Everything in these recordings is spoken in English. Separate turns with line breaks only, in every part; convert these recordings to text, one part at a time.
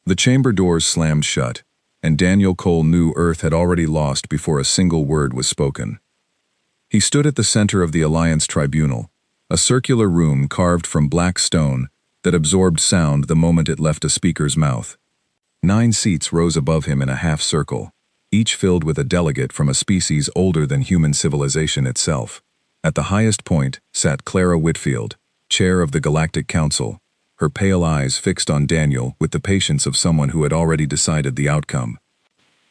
The chamber doors slammed shut, and Daniel Cole knew Earth had already lost before a single word was spoken. He stood at the center of the Alliance Tribunal, a circular room carved from black stone that absorbed sound the moment it left a speaker's mouth. 9 seats rose above him in a half-circle, each filled with a delegate from a species older than human civilization itself. At the highest point sat Clara Whitfield, chair of the Galactic Council, her pale eyes fixed on Daniel with the patience of someone who had already decided the outcome.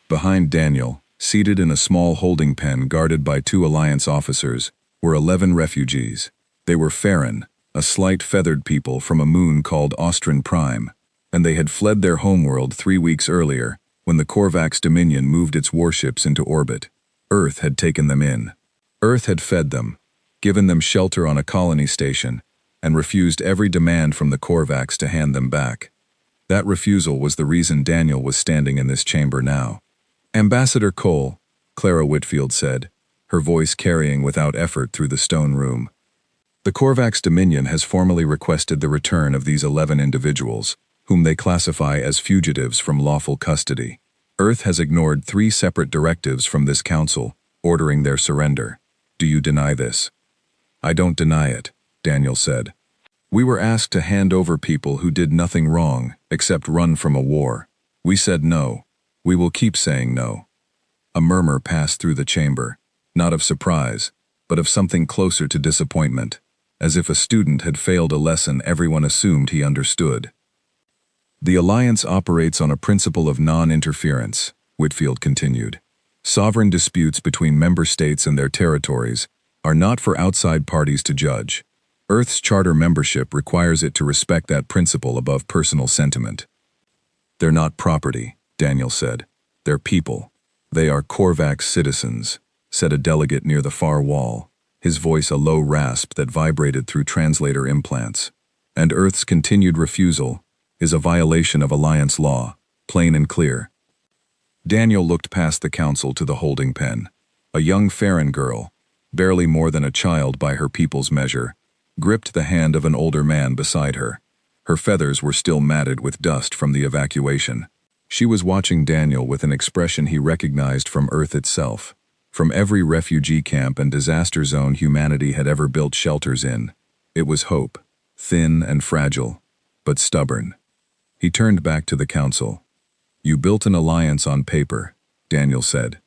Behind Daniel, seated in a small holding pen guarded by 2 Alliance officers, were 11 refugees. They were Farron, a slight feathered people from a moon called Austrin Prime, and they had fled their homeworld 3 weeks earlier when the Korvax Dominion moved its warships into orbit. Earth had taken them in. Earth had fed them, given them shelter on a colony station, and refused every demand from the Korvax to hand them back. That refusal was the reason Daniel was standing in this chamber now. "Ambassador Cole," Clara Whitfield said, her voice carrying without effort through the stone room. "The Korvax Dominion has formally requested the return of these 11 individuals, whom they classify as fugitives from lawful custody. Earth has ignored 3 separate directives from this council, ordering their surrender. Do you deny this?" "I don't deny it," Daniel said. "We were asked to hand over people who did nothing wrong except run from a war. We said no. We will keep saying no." A murmur passed through the chamber, not of surprise, but of something closer to disappointment, as if a student had failed a lesson everyone assumed he understood. "The Alliance operates on a principle of non-interference," Whitfield continued. "Sovereign disputes between member states and their territories are not for outside parties to judge. Earth's charter membership requires it to respect that principle above personal sentiment." "They're not property," Daniel said. "They're people. They are Korvax citizens," said a delegate near the far wall, his voice a low rasp that vibrated through translator implants. "And Earth's continued refusal is a violation of Alliance law, plain and clear." Daniel looked past the council to the holding pen. A young Farron girl, barely more than a child by her people's measure, gripped the hand of an older man beside her. Her feathers were still matted with dust from the evacuation. She was watching Daniel with an expression he recognized from Earth itself, from every refugee camp and disaster zone humanity had ever built shelters in. It was hope, thin and fragile, but stubborn. He turned back to the council. "You built an alliance on paper," Daniel said.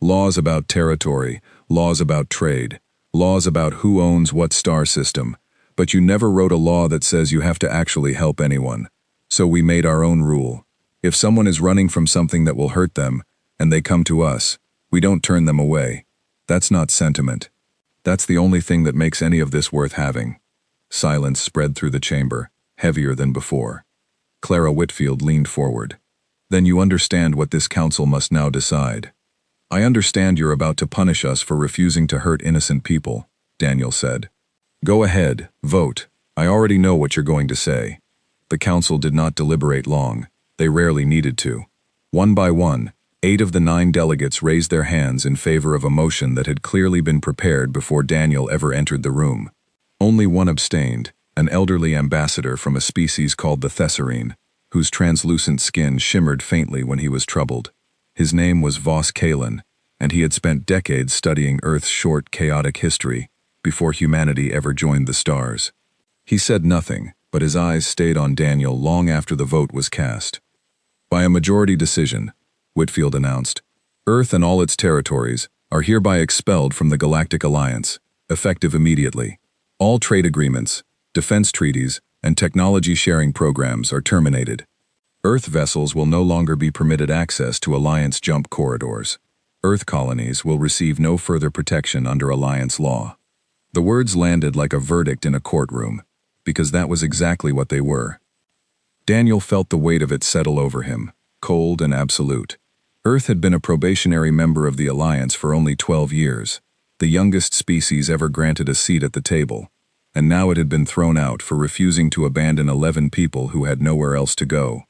"Laws about territory, laws about trade, laws about who owns what star system, but you never wrote a law that says you have to actually help anyone. So we made our own rule. If someone is running from something that will hurt them, and they come to us, we don't turn them away. That's not sentiment. That's the only thing that makes any of this worth having." Silence spread through the chamber, heavier than before. Clara Whitfield leaned forward. "Then you understand what this council must now decide." "I understand you're about to punish us for refusing to hurt innocent people," Daniel said. "Go ahead, vote. I already know what you're going to say." The council did not deliberate long. They rarely needed to. One by one, 8 of the 9 delegates raised their hands in favor of a motion that had clearly been prepared before Daniel ever entered the room. Only one abstained, an elderly ambassador from a species called the Thesserine, whose translucent skin shimmered faintly when he was troubled. His name was Vos Kalen, and he had spent decades studying Earth's short, chaotic history before humanity ever joined the stars. He said nothing, but his eyes stayed on Daniel long after the vote was cast. "By a majority decision," Whitfield announced, "Earth and all its territories are hereby expelled from the Galactic Alliance, effective immediately. All trade agreements, defense treaties, and technology-sharing programs are terminated. Earth vessels will no longer be permitted access to Alliance jump corridors. Earth colonies will receive no further protection under Alliance law." The words landed like a verdict in a courtroom, because that was exactly what they were. Daniel felt the weight of it settle over him, cold and absolute. Earth had been a probationary member of the Alliance for only 12 years, the youngest species ever granted a seat at the table, and now it had been thrown out for refusing to abandon 11 people who had nowhere else to go.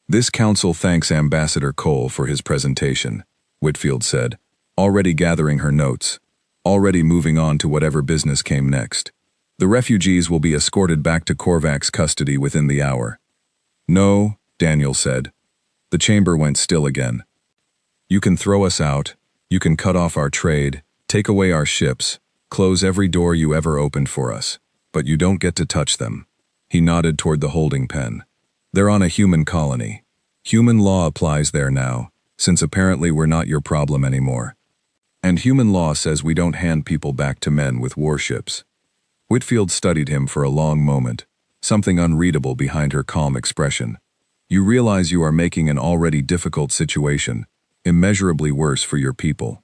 "This council thanks Ambassador Cole for his presentation," Whitfield said, already gathering her notes, already moving on to whatever business came next. "The refugees will be escorted back to Korvax custody within the hour." "No," Daniel said. The chamber went still again. You can throw us out, you can cut off our trade, take away our ships, close every door you ever opened for us, but you don't get to touch them. He nodded toward the holding pen. They're on a human colony. Human law applies there now, since apparently we're not your problem anymore. And human law says we don't hand people back to men with warships. Whitfield studied him for a long moment, something unreadable behind her calm expression. You realize you are making an already difficult situation immeasurably worse for your people.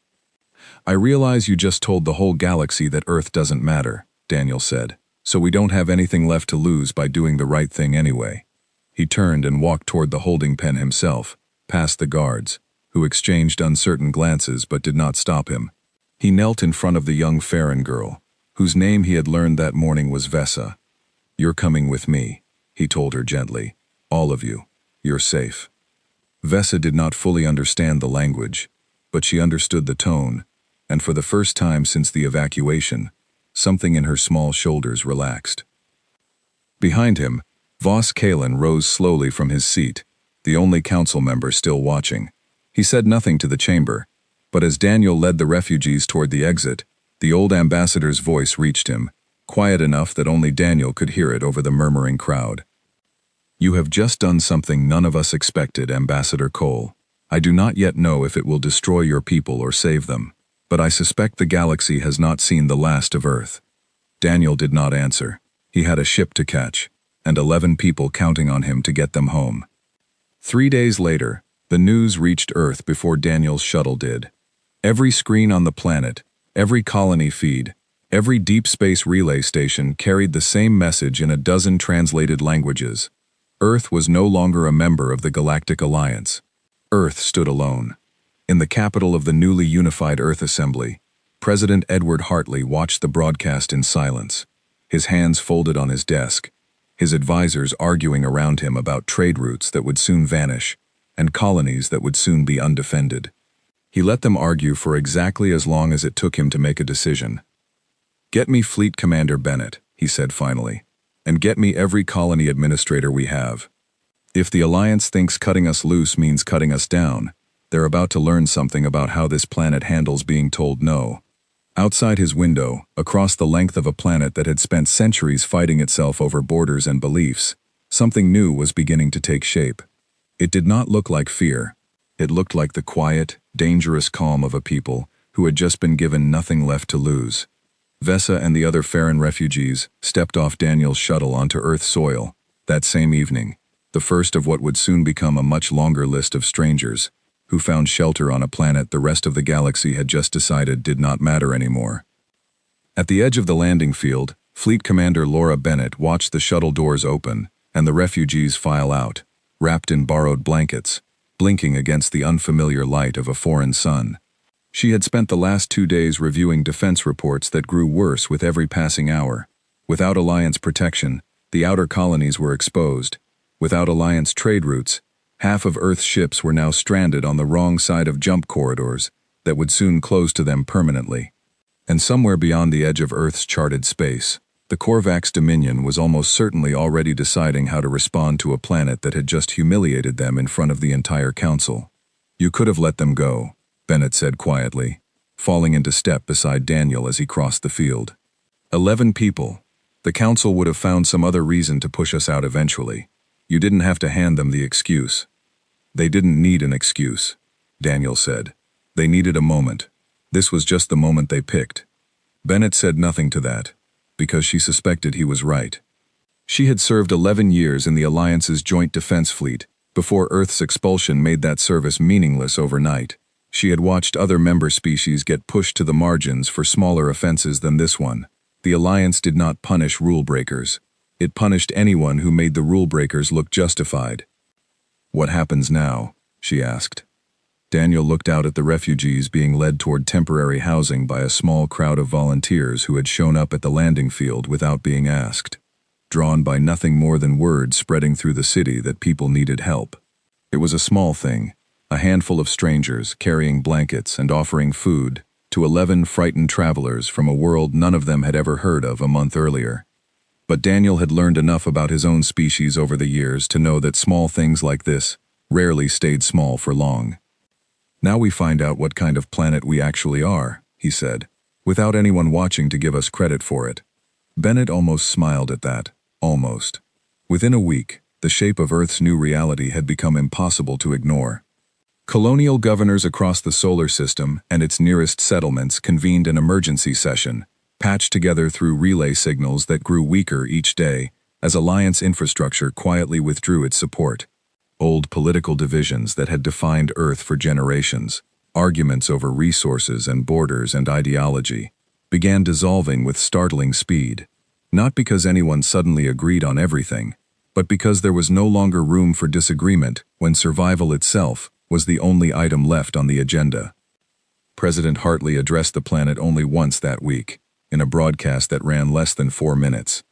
I realize you just told the whole galaxy that Earth doesn't matter, Daniel said, so we don't have anything left to lose by doing the right thing anyway. He turned and walked toward the holding pen himself, past the guards, who exchanged uncertain glances but did not stop him. He knelt in front of the young Farron girl, whose name he had learned that morning was Vesa. You're coming with me, he told her gently. All of you. You're safe. Vesa did not fully understand the language, but she understood the tone, and for the first time since the evacuation, something in her small shoulders relaxed. Behind him, Voss Kalen rose slowly from his seat, the only council member still watching. He said nothing to the chamber, but as Daniel led the refugees toward the exit, the old ambassador's voice reached him, quiet enough that only Daniel could hear it over the murmuring crowd. You have just done something none of us expected, Ambassador Cole. I do not yet know if it will destroy your people or save them, but I suspect the galaxy has not seen the last of Earth. Daniel did not answer. He had a ship to catch, and 11 people counting on him to get them home. 3 days later, the news reached Earth before Daniel's shuttle did. Every screen on the planet, every colony feed, every deep space relay station carried the same message in a dozen translated languages. Earth was no longer a member of the Galactic Alliance. Earth stood alone. In the capital of the newly unified Earth Assembly, President Edward Hartley watched the broadcast in silence, his hands folded on his desk, his advisors arguing around him about trade routes that would soon vanish and colonies that would soon be undefended. He let them argue for exactly as long as it took him to make a decision. Get me Fleet Commander Bennett, he said finally, and get me every colony administrator we have. If the Alliance thinks cutting us loose means cutting us down, they're about to learn something about how this planet handles being told no. Outside his window, across the length of a planet that had spent centuries fighting itself over borders and beliefs, something new was beginning to take shape. It did not look like fear. It looked like the quiet, dangerous calm of a people who had just been given nothing left to lose. Vesa and the other Farron refugees stepped off Daniel's shuttle onto Earth soil that same evening, the first of what would soon become a much longer list of strangers who found shelter on a planet the rest of the galaxy had just decided did not matter anymore. At the edge of the landing field, Fleet Commander Laura Bennett watched the shuttle doors open and the refugees file out, wrapped in borrowed blankets, blinking against the unfamiliar light of a foreign sun. She had spent the last 2 days reviewing defense reports that grew worse with every passing hour. Without Alliance protection, the outer colonies were exposed. Without Alliance trade routes, half of Earth's ships were now stranded on the wrong side of jump corridors that would soon close to them permanently. And somewhere beyond the edge of Earth's charted space, the Korvax Dominion was almost certainly already deciding how to respond to a planet that had just humiliated them in front of the entire council. You could have let them go, Bennett said quietly, falling into step beside Daniel as he crossed the field. 11 people. The council would have found some other reason to push us out eventually. You didn't have to hand them the excuse. They didn't need an excuse, Daniel said. They needed a moment. This was just the moment they picked. Bennett said nothing to that, because she suspected he was right. She had served 11 years in the Alliance's Joint Defense Fleet before Earth's expulsion made that service meaningless overnight. She had watched other member species get pushed to the margins for smaller offenses than this one. The Alliance did not punish rule breakers. It punished anyone who made the rule breakers look justified. What happens now? She asked. Daniel looked out at the refugees being led toward temporary housing by a small crowd of volunteers who had shown up at the landing field without being asked, drawn by nothing more than word spreading through the city that people needed help. It was a small thing. A handful of strangers carrying blankets and offering food to 11 frightened travelers from a world none of them had ever heard of a month earlier. But Daniel had learned enough about his own species over the years to know that small things like this rarely stayed small for long. "Now we find out what kind of planet we actually are," he said, without anyone watching to give us credit for it. Bennett almost smiled at that. Almost. Within a week, the shape of Earth's new reality had become impossible to ignore. Colonial governors across the solar system and its nearest settlements convened an emergency session, patched together through relay signals that grew weaker each day as Alliance infrastructure quietly withdrew its support. Old political divisions that had defined Earth for generations, arguments over resources and borders and ideology, began dissolving with startling speed, not because anyone suddenly agreed on everything, but because there was no longer room for disagreement when survival itself was the only item left on the agenda. President Hartley addressed the planet only once that week, in a broadcast that ran less than 4 minutes.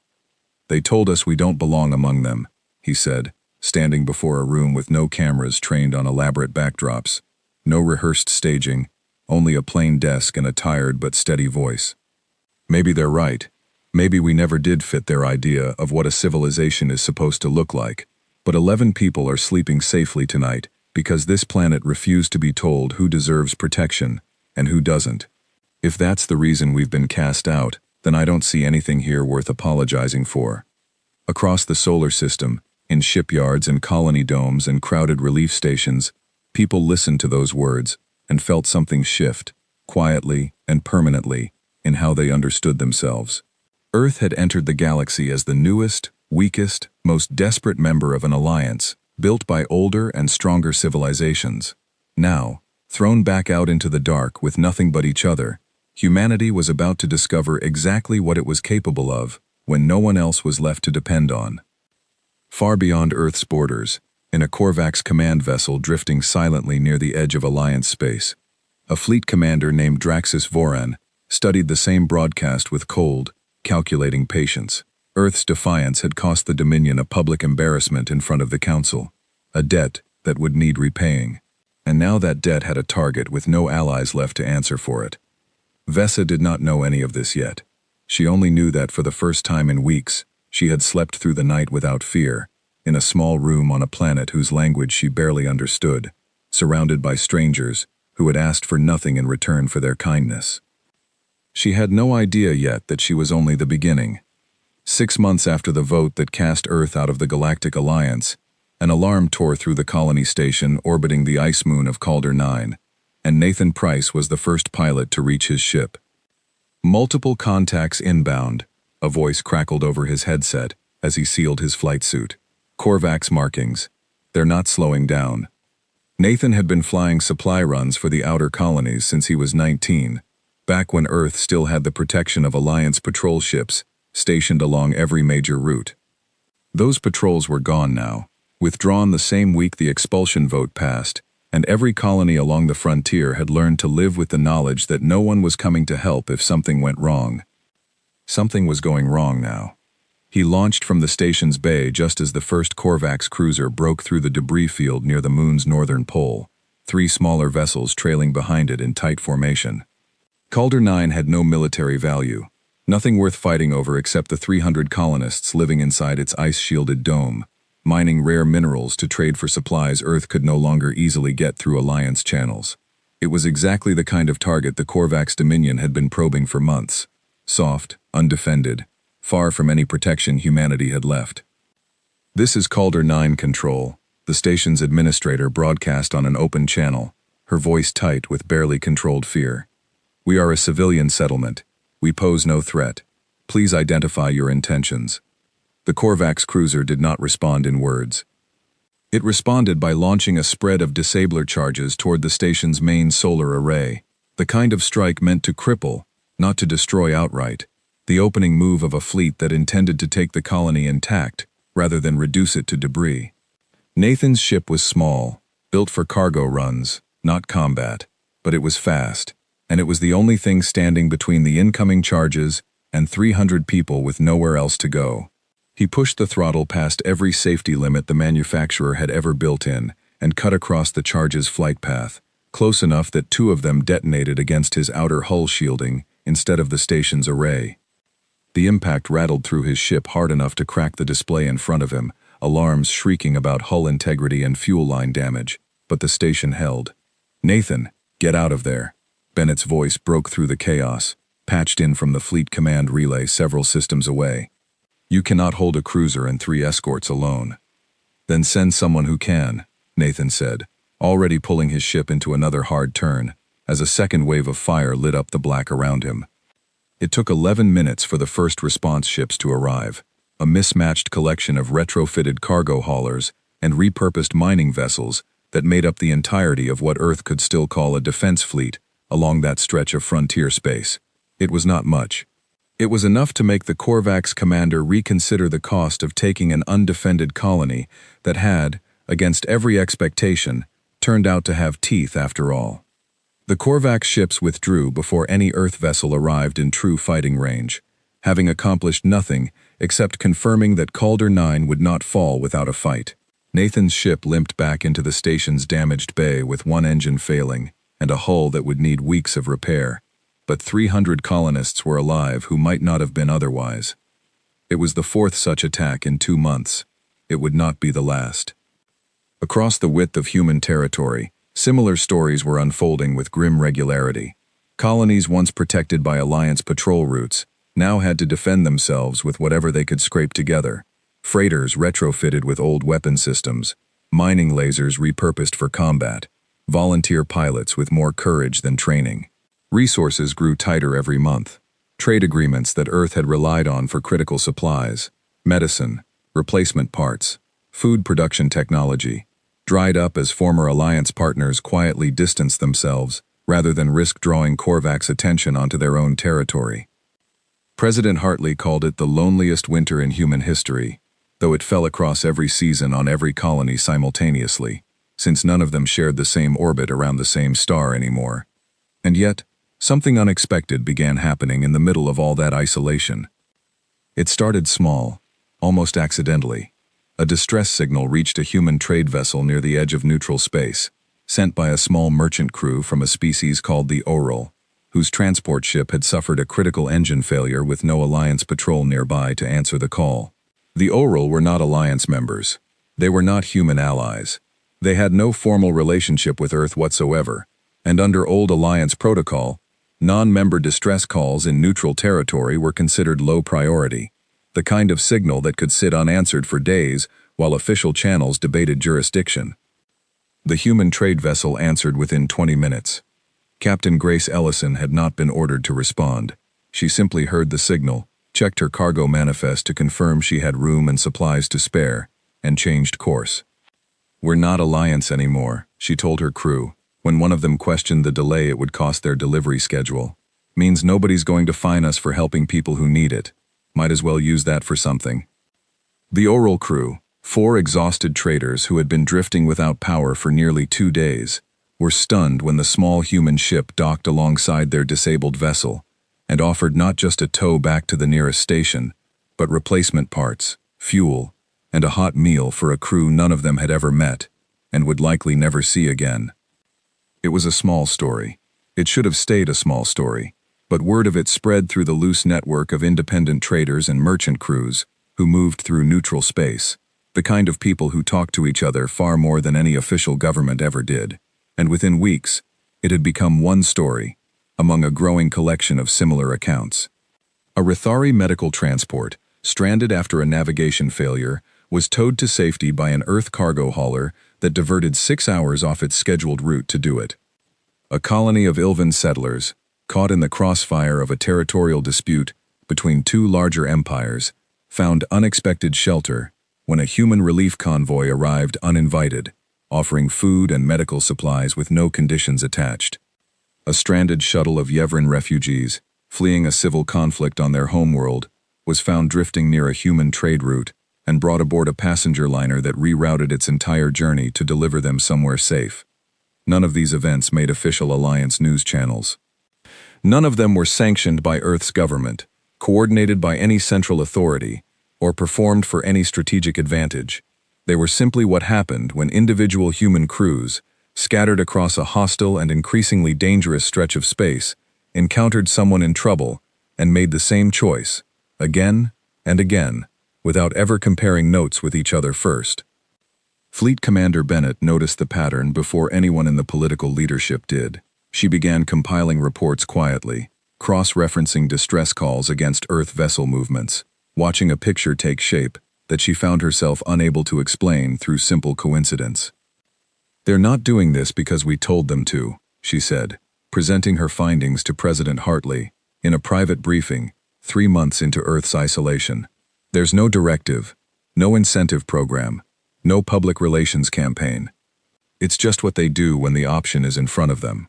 "They told us we don't belong among them," he said, standing before a room with no cameras trained on elaborate backdrops, no rehearsed staging, only a plain desk and a tired but steady voice. "Maybe they're right. Maybe we never did fit their idea of what a civilization is supposed to look like, but 11 people are sleeping safely tonight because this planet refused to be told who deserves protection and who doesn't. If that's the reason we've been cast out, then I don't see anything here worth apologizing for." Across the solar system, in shipyards and colony domes and crowded relief stations, people listened to those words and felt something shift, quietly and permanently, in how they understood themselves. Earth had entered the galaxy as the newest, weakest, most desperate member of an alliance, built by older and stronger civilizations. Now, thrown back out into the dark with nothing but each other, humanity was about to discover exactly what it was capable of when no one else was left to depend on. Far beyond Earth's borders, in a Korvax command vessel drifting silently near the edge of Alliance space, a fleet commander named Draxus Voran studied the same broadcast with cold, calculating patience. Earth's defiance had cost the Dominion a public embarrassment in front of the Council, a debt that would need repaying. And now that debt had a target with no allies left to answer for it. Vesa did not know any of this yet. She only knew that for the first time in weeks, she had slept through the night without fear, in a small room on a planet whose language she barely understood, surrounded by strangers who had asked for nothing in return for their kindness. She had no idea yet that she was only the beginning. 6 months after the vote that cast Earth out of the Galactic Alliance, an alarm tore through the colony station orbiting the ice moon of Calder 9, and Nathan Price was the first pilot to reach his ship. "Multiple contacts inbound," a voice crackled over his headset as he sealed his flight suit. "Korvax markings. They're not slowing down." Nathan had been flying supply runs for the outer colonies since he was 19, back when Earth still had the protection of Alliance patrol ships stationed along every major route. Those patrols were gone now, withdrawn the same week the expulsion vote passed, and every colony along the frontier had learned to live with the knowledge that no one was coming to help if something went wrong. Something was going wrong now. He launched from the station's bay just as the first Korvax cruiser broke through the debris field near the moon's northern pole, 3 smaller vessels trailing behind it in tight formation. Calder 9 had no military value, nothing worth fighting over except the 300 colonists living inside its ice-shielded dome, mining rare minerals to trade for supplies Earth could no longer easily get through Alliance channels. It was exactly the kind of target the Korvax Dominion had been probing for months. Soft, undefended, far from any protection humanity had left. "This is Calder 9 Control," the station's administrator broadcast on an open channel, her voice tight with barely controlled fear. "We are a civilian settlement. We pose no threat. Please identify your intentions." The Korvax cruiser did not respond in words. It responded by launching a spread of disabler charges toward the station's main solar array, the kind of strike meant to cripple, not to destroy outright, the opening move of a fleet that intended to take the colony intact rather than reduce it to debris. Nathan's ship was small, built for cargo runs, not combat, but it was fast, and it was the only thing standing between the incoming charges and 300 people with nowhere else to go. He pushed the throttle past every safety limit the manufacturer had ever built in and cut across the charge's flight path, close enough that 2 of them detonated against his outer hull shielding instead of the station's array. The impact rattled through his ship hard enough to crack the display in front of him, alarms shrieking about hull integrity and fuel line damage, but the station held. "Nathan, get out of there." Bennett's voice broke through the chaos, patched in from the fleet command relay several systems away. "You cannot hold a cruiser and 3 escorts alone." "Then send someone who can," Nathan said, already pulling his ship into another hard turn, as a second wave of fire lit up the black around him. It took 11 minutes for the first response ships to arrive, a mismatched collection of retrofitted cargo haulers and repurposed mining vessels that made up the entirety of what Earth could still call a defense fleet along that stretch of frontier space. It was not much. It was enough to make the Korvax commander reconsider the cost of taking an undefended colony that had, against every expectation, turned out to have teeth after all. The Korvax ships withdrew before any Earth vessel arrived in true fighting range, having accomplished nothing except confirming that Calder 9 would not fall without a fight. Nathan's ship limped back into the station's damaged bay with one engine failing and a hull that would need weeks of repair. But 300 colonists were alive who might not have been otherwise. It was the 4th such attack in 2 months. It would not be the last. Across the width of human territory, similar stories were unfolding with grim regularity. Colonies once protected by Alliance patrol routes now had to defend themselves with whatever they could scrape together. Freighters retrofitted with old weapon systems, mining lasers repurposed for combat, volunteer pilots with more courage than training. Resources grew tighter every month. Trade agreements that Earth had relied on for critical supplies, medicine, replacement parts, food production technology, dried up as former Alliance partners quietly distanced themselves rather than risk drawing Korvax attention onto their own territory. President Hartley called it the loneliest winter in human history, though it fell across every season on every colony simultaneously, since none of them shared the same orbit around the same star anymore. And yet, something unexpected began happening in the middle of all that isolation. It started small, almost accidentally. A distress signal reached a human trade vessel near the edge of neutral space, sent by a small merchant crew from a species called the Oral, whose transport ship had suffered a critical engine failure with no Alliance patrol nearby to answer the call. The Oral were not Alliance members. They were not human allies. They had no formal relationship with Earth whatsoever, and under old Alliance protocol, non-member distress calls in neutral territory were considered low priority, the kind of signal that could sit unanswered for days while official channels debated jurisdiction. The human trade vessel answered within 20 minutes. Captain Grace Ellison had not been ordered to respond. She simply heard the signal, checked her cargo manifest to confirm she had room and supplies to spare, and changed course. "We're not Alliance anymore," she told her crew, when one of them questioned the delay it would cost their delivery schedule. "Means nobody's going to fine us for helping people who need it. Might as well use that for something." The Oral crew, 4 exhausted traders who had been drifting without power for nearly 2 days, were stunned when the small human ship docked alongside their disabled vessel and offered not just a tow back to the nearest station, but replacement parts, fuel, and a hot meal for a crew none of them had ever met and would likely never see again. It was a small story. It should have stayed a small story, but word of it spread through the loose network of independent traders and merchant crews who moved through neutral space, the kind of people who talked to each other far more than any official government ever did, and within weeks, it had become one story among a growing collection of similar accounts. A Rithari medical transport, stranded after a navigation failure, was towed to safety by an Earth cargo hauler that diverted 6 hours off its scheduled route to do it. A colony of Ilvan settlers, caught in the crossfire of a territorial dispute between 2 larger empires, found unexpected shelter when a human relief convoy arrived uninvited, offering food and medical supplies with no conditions attached. A stranded shuttle of Yevran refugees, fleeing a civil conflict on their homeworld, was found drifting near a human trade route and brought aboard a passenger liner that rerouted its entire journey to deliver them somewhere safe. None of these events made official Alliance news channels. None of them were sanctioned by Earth's government, coordinated by any central authority, or performed for any strategic advantage. They were simply what happened when individual human crews, scattered across a hostile and increasingly dangerous stretch of space, encountered someone in trouble and made the same choice, again and again, without ever comparing notes with each other first. Fleet Commander Bennett noticed the pattern before anyone in the political leadership did. She began compiling reports quietly, cross-referencing distress calls against Earth vessel movements, watching a picture take shape that she found herself unable to explain through simple coincidence. "They're not doing this because we told them to," she said, presenting her findings to President Hartley in a private briefing 3 months into Earth's isolation. "There's no directive, no incentive program, no public relations campaign. It's just what they do when the option is in front of them."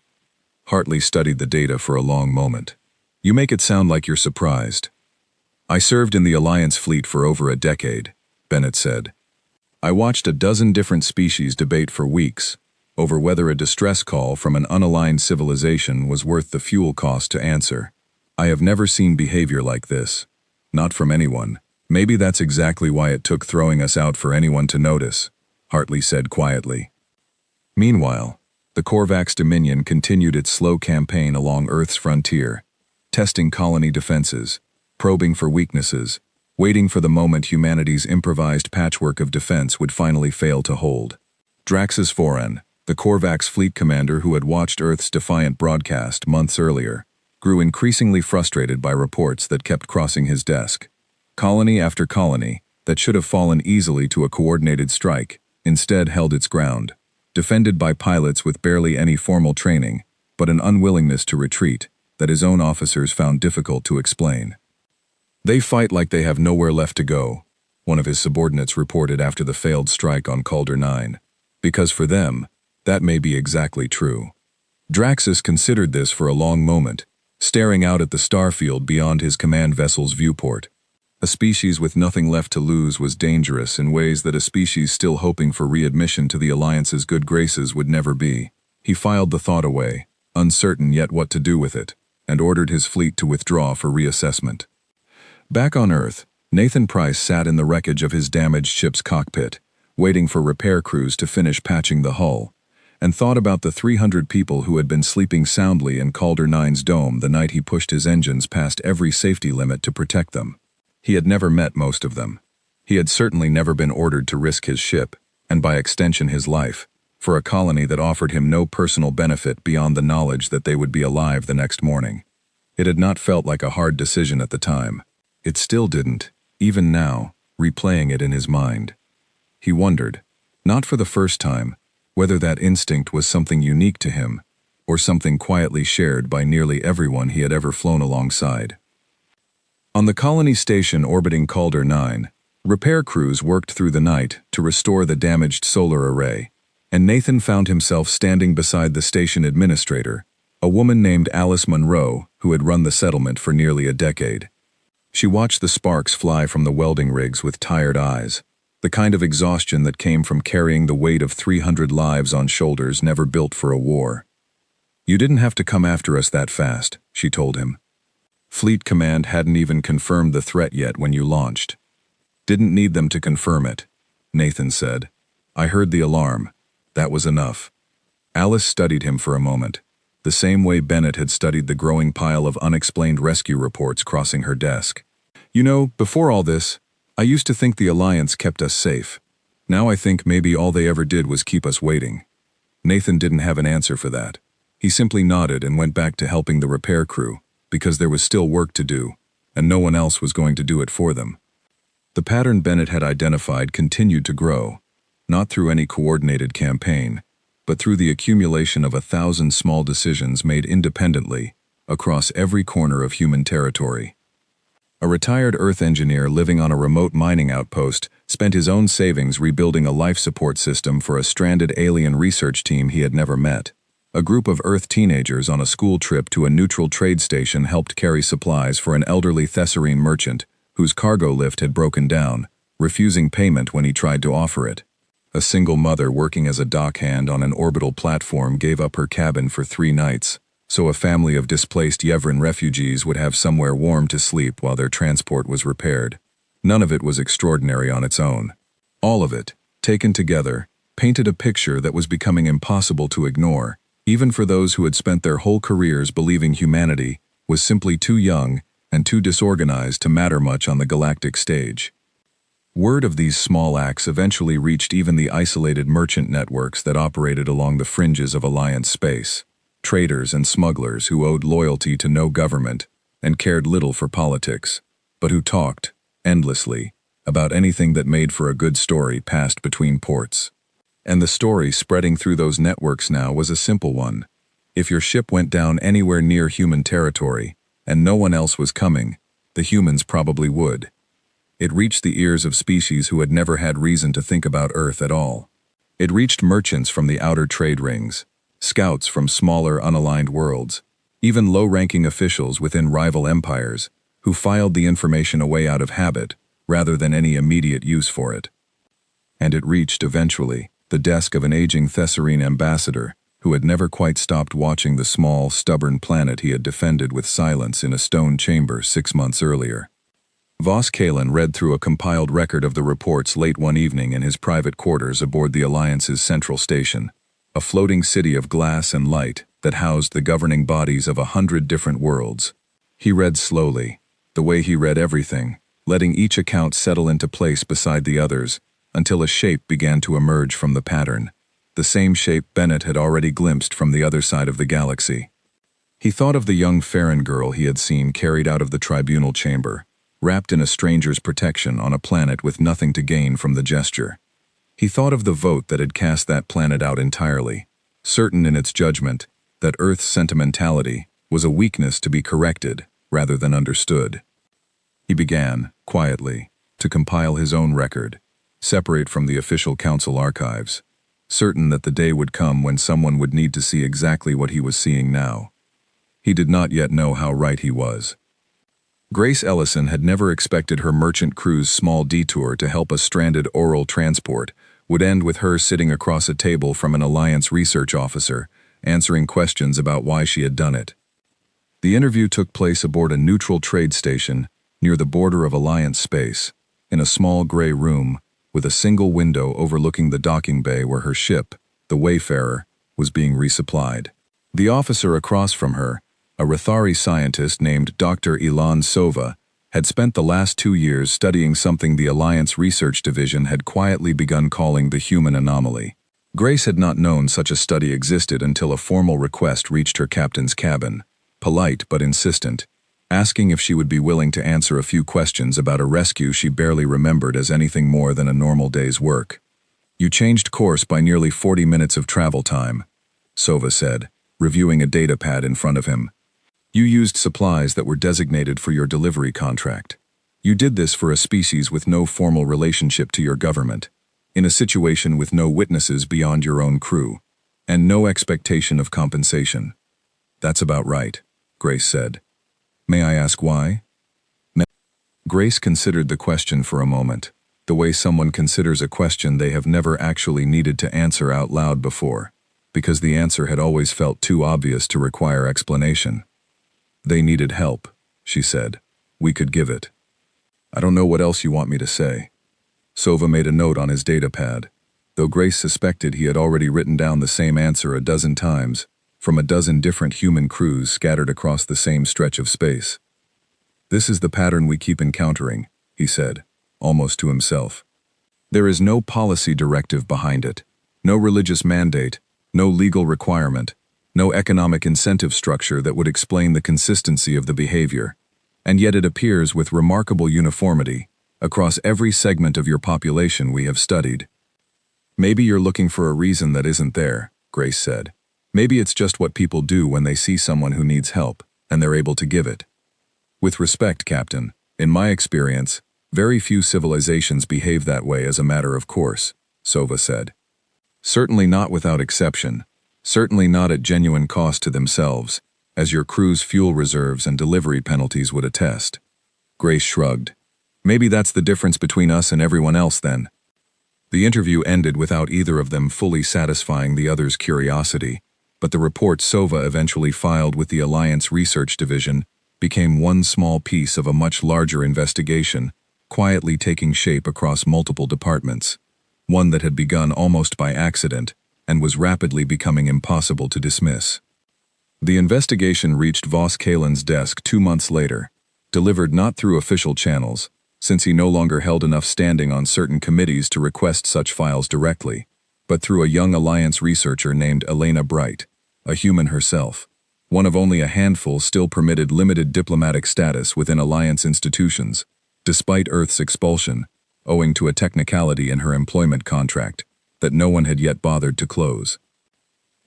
Hartley studied the data for a long moment. "You make it sound like you're surprised." "I served in the Alliance fleet for over a decade," Bennett said. "I watched a dozen different species debate for weeks over whether a distress call from an unaligned civilization was worth the fuel cost to answer. I have never seen behavior like this. Not from anyone. Maybe that's exactly why it took throwing us out for anyone to notice," Hartley said quietly. Meanwhile, the Korvax Dominion continued its slow campaign along Earth's frontier, testing colony defenses, probing for weaknesses, waiting for the moment humanity's improvised patchwork of defense would finally fail to hold. Draxus Foran, the Korvax fleet commander who had watched Earth's defiant broadcast months earlier, grew increasingly frustrated by reports that kept crossing his desk. Colony after colony, that should have fallen easily to a coordinated strike, instead held its ground, defended by pilots with barely any formal training, but an unwillingness to retreat that his own officers found difficult to explain. "They fight like they have nowhere left to go," one of his subordinates reported after the failed strike on Calder 9, "because for them, that may be exactly true." Draxus considered this for a long moment, staring out at the starfield beyond his command vessel's viewport. A species with nothing left to lose was dangerous in ways that a species still hoping for readmission to the Alliance's good graces would never be. He filed the thought away, uncertain yet what to do with it, and ordered his fleet to withdraw for reassessment. Back on Earth, Nathan Price sat in the wreckage of his damaged ship's cockpit, waiting for repair crews to finish patching the hull, and thought about the 300 people who had been sleeping soundly in Calder 9's dome the night he pushed his engines past every safety limit to protect them. He had never met most of them. He had certainly never been ordered to risk his ship, and by extension his life, for a colony that offered him no personal benefit beyond the knowledge that they would be alive the next morning. It had not felt like a hard decision at the time. It still didn't, even now, replaying it in his mind. He wondered, not for the first time, whether that instinct was something unique to him, or something quietly shared by nearly everyone he had ever flown alongside. On the colony station orbiting Calder 9, repair crews worked through the night to restore the damaged solar array, and Nathan found himself standing beside the station administrator, a woman named Alice Monroe who had run the settlement for nearly a decade. She watched the sparks fly from the welding rigs with tired eyes, the kind of exhaustion that came from carrying the weight of 300 lives on shoulders never built for a war. "You didn't have to come after us that fast," she told him. "Fleet Command hadn't even confirmed the threat yet when you launched." "Didn't need them to confirm it," Nathan said. "I heard the alarm. That was enough." Alice studied him for a moment, the same way Bennett had studied the growing pile of unexplained rescue reports crossing her desk. "You know, before all this, I used to think the Alliance kept us safe. Now I think maybe all they ever did was keep us waiting." Nathan didn't have an answer for that. He simply nodded and went back to helping the repair crew, because there was still work to do, and no one else was going to do it for them. The pattern Bennett had identified continued to grow, not through any coordinated campaign, but through the accumulation of 1,000 small decisions made independently across every corner of human territory. A retired Earth engineer living on a remote mining outpost spent his own savings rebuilding a life support system for a stranded alien research team he had never met. A group of Earth teenagers on a school trip to a neutral trade station helped carry supplies for an elderly Thesserine merchant whose cargo lift had broken down, refusing payment when he tried to offer it. A single mother working as a dockhand on an orbital platform gave up her cabin for 3 nights, so a family of displaced Yevran refugees would have somewhere warm to sleep while their transport was repaired. None of it was extraordinary on its own. All of it, taken together, painted a picture that was becoming impossible to ignore, even for those who had spent their whole careers believing humanity was simply too young and too disorganized to matter much on the galactic stage. Word of these small acts eventually reached even the isolated merchant networks that operated along the fringes of Alliance space, traders and smugglers who owed loyalty to no government and cared little for politics, but who talked, endlessly, about anything that made for a good story passed between ports. And the story spreading through those networks now was a simple one. If your ship went down anywhere near human territory, and no one else was coming, the humans probably would. It reached the ears of species who had never had reason to think about Earth at all. It reached merchants from the outer trade rings, scouts from smaller unaligned worlds, even low-ranking officials within rival empires, who filed the information away out of habit, rather than any immediate use for it. And it reached, eventually, the desk of an aging Thesserine ambassador, who had never quite stopped watching the small, stubborn planet he had defended with silence in a stone chamber 6 months earlier. Vos Kalen read through a compiled record of the reports late one evening in his private quarters aboard the Alliance's central station, a floating city of glass and light that housed the governing bodies of 100 different worlds. He read slowly, the way he read everything, letting each account settle into place beside the others, until a shape began to emerge from the pattern, the same shape Bennett had already glimpsed from the other side of the galaxy. He thought of the young Farron girl he had seen carried out of the tribunal chamber, wrapped in a stranger's protection on a planet with nothing to gain from the gesture. He thought of the vote that had cast that planet out entirely, certain in its judgment that Earth's sentimentality was a weakness to be corrected rather than understood. He began, quietly, to compile his own record, separate from the official council archives, certain that the day would come when someone would need to see exactly what he was seeing now. He did not yet know how right he was. Grace Ellison had never expected her merchant crew's small detour to help a stranded oral transport would end with her sitting across a table from an Alliance research officer, answering questions about why she had done it. The interview took place aboard a neutral trade station near the border of Alliance space, in a small gray room with a single window overlooking the docking bay where her ship, the Wayfarer, was being resupplied. The officer across from her, a Rathari scientist named Dr. Ilan Sova, had spent the last 2 years studying something the Alliance Research Division had quietly begun calling the human anomaly. Grace had not known such a study existed until a formal request reached her captain's cabin, polite but insistent, asking if she would be willing to answer a few questions about a rescue she barely remembered as anything more than a normal day's work. "You changed course by nearly 40 minutes of travel time," Sova said, reviewing a data pad in front of him. "You used supplies that were designated for your delivery contract. You did this for a species with no formal relationship to your government, in a situation with no witnesses beyond your own crew, and no expectation of compensation." "That's about right," Grace said. "May I ask why?" Grace considered the question for a moment, the way someone considers a question they have never actually needed to answer out loud before, because the answer had always felt too obvious to require explanation. "They needed help," she said. "We could give it." "I don't know what else you want me to say." Sova made a note on his data pad, though Grace suspected he had already written down the same answer a dozen times, from a dozen different human crews scattered across the same stretch of space. "This is the pattern we keep encountering," he said, almost to himself. "There is no policy directive behind it, no religious mandate, no legal requirement, no economic incentive structure that would explain the consistency of the behavior, and yet it appears with remarkable uniformity across every segment of your population we have studied." "Maybe you're looking for a reason that isn't there," Grace said. "Maybe it's just what people do when they see someone who needs help, and they're able to give it." "With respect, Captain, in my experience, very few civilizations behave that way as a matter of course," Sova said. "Certainly not without exception. Certainly not at genuine cost to themselves, as your crew's fuel reserves and delivery penalties would attest." Grace shrugged. "Maybe that's the difference between us and everyone else then." The interview ended without either of them fully satisfying the other's curiosity, but the report Sova eventually filed with the Alliance Research Division became one small piece of a much larger investigation, quietly taking shape across multiple departments, one that had begun almost by accident and was rapidly becoming impossible to dismiss. The investigation reached Vos Kalen's desk 2 months later, delivered not through official channels, since he no longer held enough standing on certain committees to request such files directly, but through a young Alliance researcher named Elena Bright, a human herself, one of only a handful still permitted limited diplomatic status within Alliance institutions, despite Earth's expulsion, owing to a technicality in her employment contract that no one had yet bothered to close.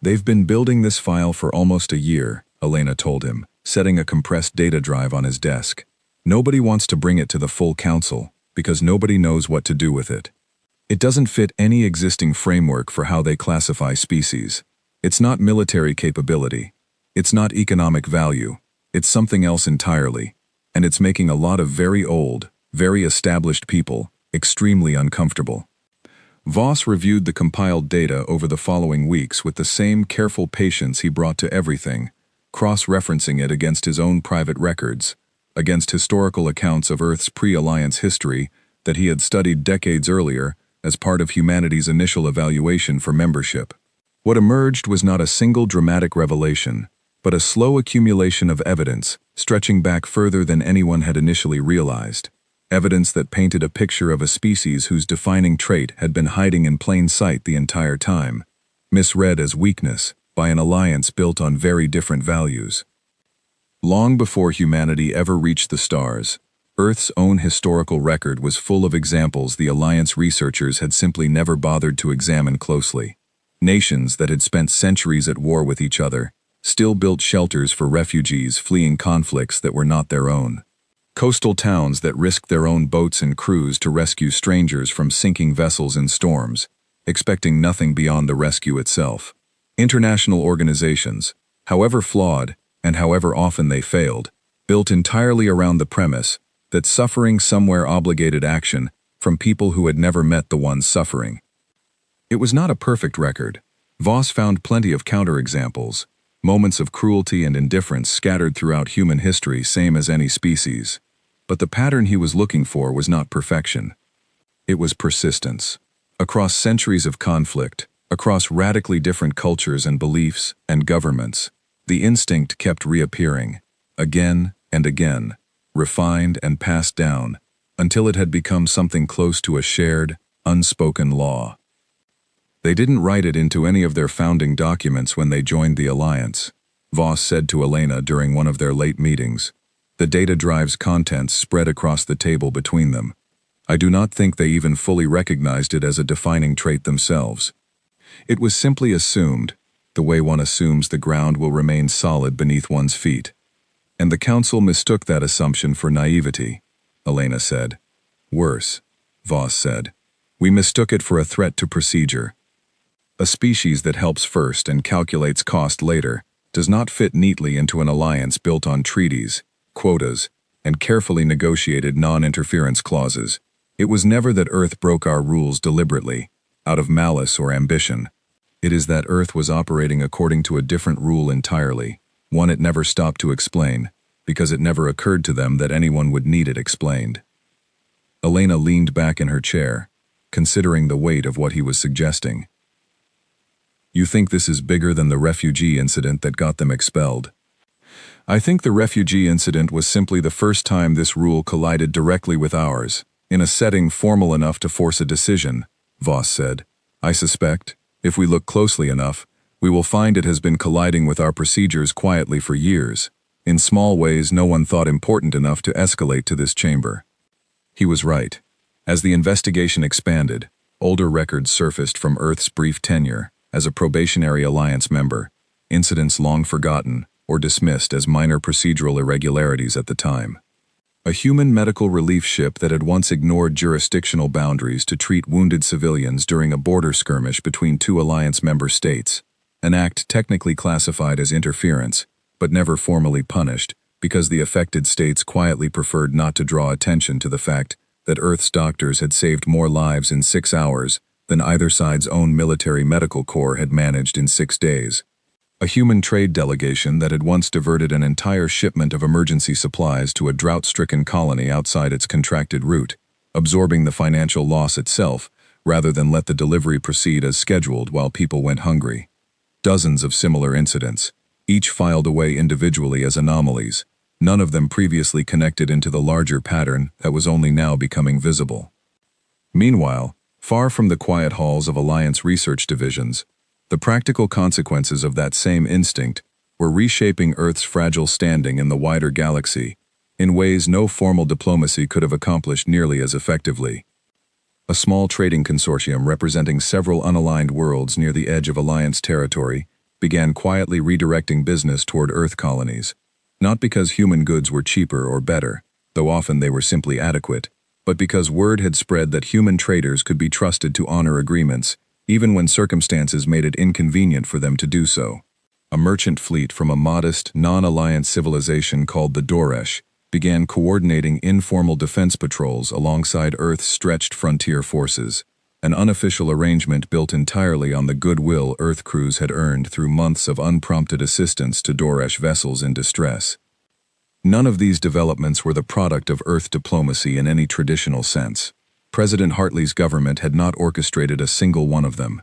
"They've been building this file for almost a year," Elena told him, setting a compressed data drive on his desk. "Nobody wants to bring it to the full council, because nobody knows what to do with it. It doesn't fit any existing framework for how they classify species. It's not military capability. It's not economic value. It's something else entirely. And it's making a lot of very old, very established people extremely uncomfortable." Voss reviewed the compiled data over the following weeks with the same careful patience he brought to everything, cross-referencing it against his own private records, against historical accounts of Earth's pre-Alliance history that he had studied decades earlier as part of humanity's initial evaluation for membership. What emerged was not a single dramatic revelation, but a slow accumulation of evidence stretching back further than anyone had initially realized. Evidence that painted a picture of a species whose defining trait had been hiding in plain sight the entire time, misread as weakness by an alliance built on very different values. Long before humanity ever reached the stars, Earth's own historical record was full of examples the Alliance researchers had simply never bothered to examine closely. Nations that had spent centuries at war with each other still built shelters for refugees fleeing conflicts that were not their own. Coastal towns that risked their own boats and crews to rescue strangers from sinking vessels in storms, expecting nothing beyond the rescue itself. International organizations, however flawed and however often they failed, built entirely around the premise that suffering somewhere obligated action from people who had never met the ones suffering. It was not a perfect record. Voss found plenty of counterexamples, moments of cruelty and indifference scattered throughout human history, same as any species. But the pattern he was looking for was not perfection. It was persistence. Across centuries of conflict, across radically different cultures and beliefs and governments, the instinct kept reappearing, again and again, refined and passed down, until it had become something close to a shared, unspoken law. They didn't write it into any of their founding documents when they joined the Alliance, Voss said to Elena during one of their late meetings. The data drive's contents spread across the table between them. I do not think they even fully recognized it as a defining trait themselves. It was simply assumed, the way one assumes the ground will remain solid beneath one's feet. And the Council mistook that assumption for naivety, Elena said. Worse, Voss said. We mistook it for a threat to procedure. A species that helps first and calculates cost later does not fit neatly into an alliance built on treaties, quotas, and carefully negotiated non-interference clauses. It was never that Earth broke our rules deliberately, out of malice or ambition. It is that Earth was operating according to a different rule entirely, one it never stopped to explain, because it never occurred to them that anyone would need it explained. Elena leaned back in her chair, considering the weight of what he was suggesting. You think this is bigger than the refugee incident that got them expelled? I think the refugee incident was simply the first time this rule collided directly with ours, in a setting formal enough to force a decision, Voss said. I suspect, if we look closely enough, we will find it has been colliding with our procedures quietly for years, in small ways no one thought important enough to escalate to this chamber. He was right. As the investigation expanded, older records surfaced from Earth's brief tenure as a probationary alliance member, incidents long forgotten or dismissed as minor procedural irregularities at the time. A human medical relief ship that had once ignored jurisdictional boundaries to treat wounded civilians during a border skirmish between two alliance member states, an act technically classified as interference, but never formally punished because the affected states quietly preferred not to draw attention to the fact that Earth's doctors had saved more lives in 6 hours than either side's own military medical corps had managed in 6 days. A human trade delegation that had once diverted an entire shipment of emergency supplies to a drought-stricken colony outside its contracted route, absorbing the financial loss itself rather than let the delivery proceed as scheduled while people went hungry. Dozens of similar incidents, each filed away individually as anomalies, none of them previously connected into the larger pattern that was only now becoming visible. Meanwhile, far from the quiet halls of Alliance research divisions, the practical consequences of that same instinct were reshaping Earth's fragile standing in the wider galaxy in ways no formal diplomacy could have accomplished nearly as effectively. A small trading consortium representing several unaligned worlds near the edge of Alliance territory began quietly redirecting business toward Earth colonies, not because human goods were cheaper or better, though often they were simply adequate, but because word had spread that human traders could be trusted to honor agreements, even when circumstances made it inconvenient for them to do so. A merchant fleet from a modest, non-alliance civilization called the Doresh began coordinating informal defense patrols alongside Earth's stretched frontier forces, an unofficial arrangement built entirely on the goodwill Earth crews had earned through months of unprompted assistance to Doresh vessels in distress. None of these developments were the product of Earth diplomacy in any traditional sense. President Hartley's government had not orchestrated a single one of them.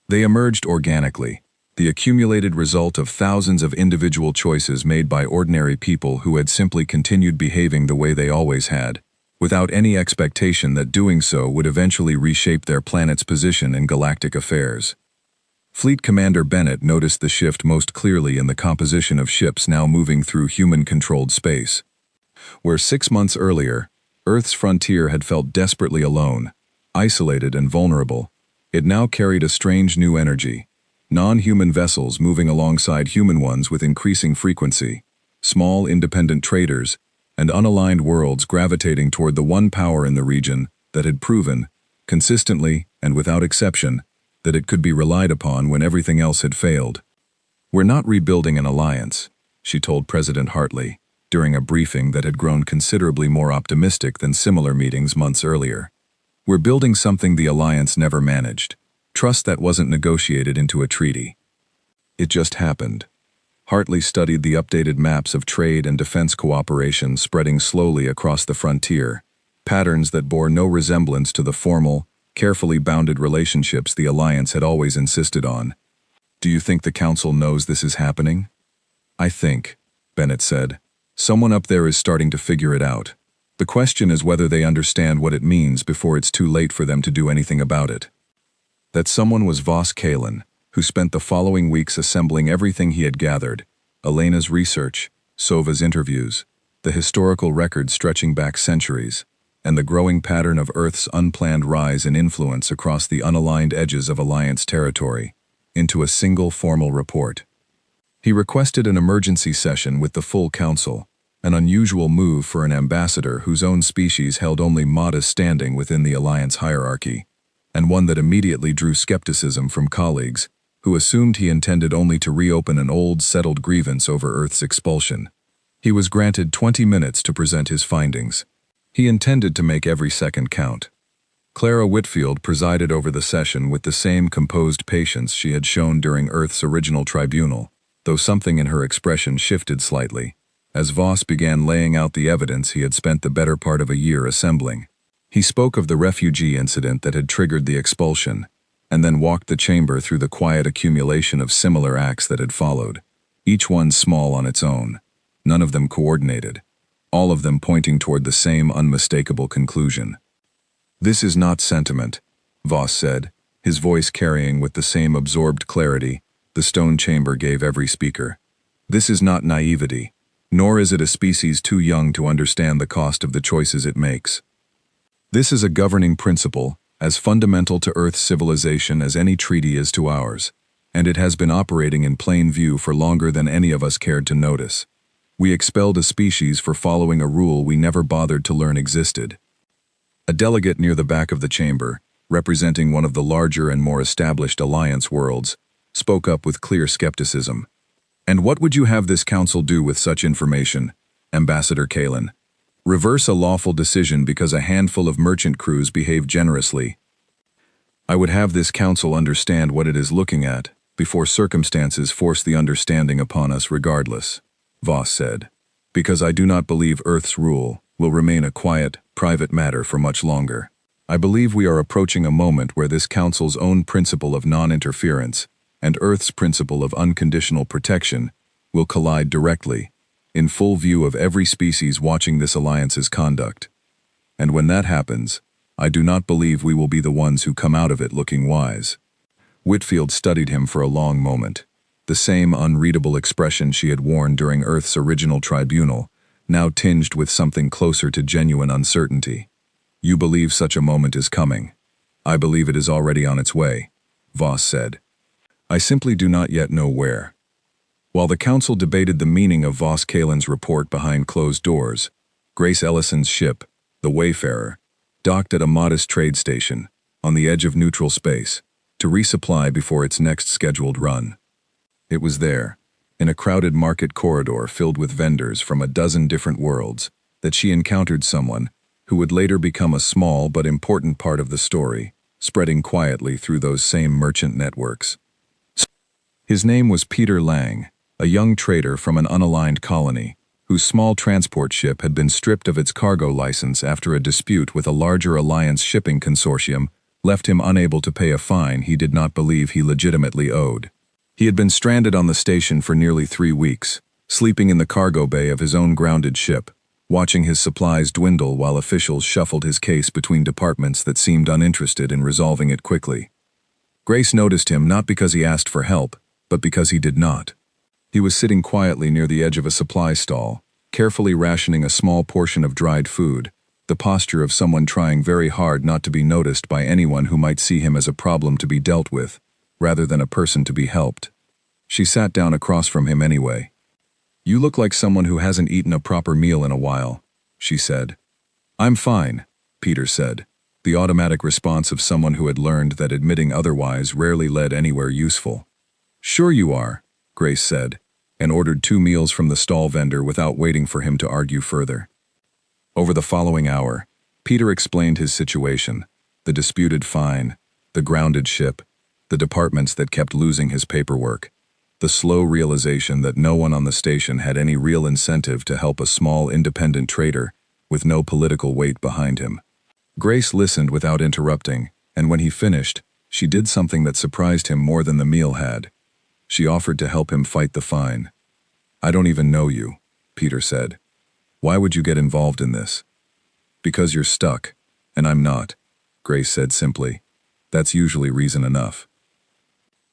They emerged organically, the accumulated result of thousands of individual choices made by ordinary people who had simply continued behaving the way they always had, without any expectation that doing so would eventually reshape their planet's position in galactic affairs. Fleet Commander Bennett noticed the shift most clearly in the composition of ships now moving through human-controlled space. Where 6 months earlier, Earth's frontier had felt desperately alone, isolated and vulnerable, it now carried a strange new energy. Non-human vessels moving alongside human ones with increasing frequency, small independent traders, and unaligned worlds gravitating toward the one power in the region that had proven, consistently and without exception, that it could be relied upon when everything else had failed. "We're not rebuilding an alliance," she told President Hartley, during a briefing that had grown considerably more optimistic than similar meetings months earlier. "We're building something the alliance never managed. Trust that wasn't negotiated into a treaty. It just happened." Hartley studied the updated maps of trade and defense cooperation spreading slowly across the frontier, patterns that bore no resemblance to the formal, carefully bounded relationships the Alliance had always insisted on. "Do you think the Council knows this is happening?" "I think," Bennett said, "someone up there is starting to figure it out. The question is whether they understand what it means before it's too late for them to do anything about it." That someone was Voss Kalin, who spent the following weeks assembling everything he had gathered: Elena's research, Sova's interviews, the historical records stretching back centuries, and the growing pattern of Earth's unplanned rise in influence across the unaligned edges of Alliance territory, into a single formal report. He requested an emergency session with the full Council, an unusual move for an ambassador whose own species held only modest standing within the Alliance hierarchy, and one that immediately drew skepticism from colleagues who assumed he intended only to reopen an old, settled grievance over Earth's expulsion. He was granted 20 minutes to present his findings. He intended to make every second count. Clara Whitfield presided over the session with the same composed patience she had shown during Earth's original tribunal, though something in her expression shifted slightly, as Voss began laying out the evidence he had spent the better part of a year assembling. He spoke of the refugee incident that had triggered the expulsion, and then walked the chamber through the quiet accumulation of similar acts that had followed, each one small on its own, none of them coordinated, all of them pointing toward the same unmistakable conclusion. "This is not sentiment," Voss said, his voice carrying with the same absorbed clarity the stone chamber gave every speaker. "This is not naivety, nor is it a species too young to understand the cost of the choices it makes. This is a governing principle, as fundamental to Earth's civilization as any treaty is to ours, and it has been operating in plain view for longer than any of us cared to notice. We expelled a species for following a rule we never bothered to learn existed." A delegate near the back of the chamber, representing one of the larger and more established Alliance worlds, spoke up with clear skepticism. "And what would you have this council do with such information, Ambassador Kalin? Reverse a lawful decision because a handful of merchant crews behave generously? I would have this council understand what it is looking at, before circumstances force the understanding upon us regardless," Voss said, "because I do not believe Earth's rule will remain a quiet, private matter for much longer. I believe we are approaching a moment where this council's own principle of non-interference and Earth's principle of unconditional protection will collide directly, in full view of every species watching this alliance's conduct. And when that happens, I do not believe we will be the ones who come out of it looking wise. Whitfield studied him for a long moment. The same unreadable expression she had worn during Earth's original tribunal, now tinged with something closer to genuine uncertainty. You believe such a moment is coming. I believe it is already on its way, Voss said. I simply do not yet know where. While the council debated the meaning of Voss Kalen's report behind closed doors, Grace Ellison's ship, the Wayfarer, docked at a modest trade station, on the edge of neutral space, to resupply before its next scheduled run. It was there, in a crowded market corridor filled with vendors from a dozen different worlds, that she encountered someone who would later become a small but important part of the story, spreading quietly through those same merchant networks. His name was Peter Lang, a young trader from an unaligned colony, whose small transport ship had been stripped of its cargo license after a dispute with a larger Alliance shipping consortium left him unable to pay a fine he did not believe he legitimately owed. He had been stranded on the station for nearly 3 weeks, sleeping in the cargo bay of his own grounded ship, watching his supplies dwindle while officials shuffled his case between departments that seemed uninterested in resolving it quickly. Grace noticed him not because he asked for help, but because he did not. He was sitting quietly near the edge of a supply stall, carefully rationing a small portion of dried food, the posture of someone trying very hard not to be noticed by anyone who might see him as a problem to be dealt with, rather than a person to be helped. She sat down across from him anyway. You look like someone who hasn't eaten a proper meal in a while, she said. I'm fine, Peter said, the automatic response of someone who had learned that admitting otherwise rarely led anywhere useful. Sure you are, Grace said, and ordered 2 meals from the stall vendor without waiting for him to argue further. Over the following hour, Peter explained his situation, the disputed fine, the grounded ship, the departments that kept losing his paperwork, the slow realization that no one on the station had any real incentive to help a small independent trader with no political weight behind him. Grace listened without interrupting, and when he finished, she did something that surprised him more than the meal had. She offered to help him fight the fine. I don't even know you, Peter said. Why would you get involved in this? Because you're stuck, and I'm not, Grace said simply. That's usually reason enough.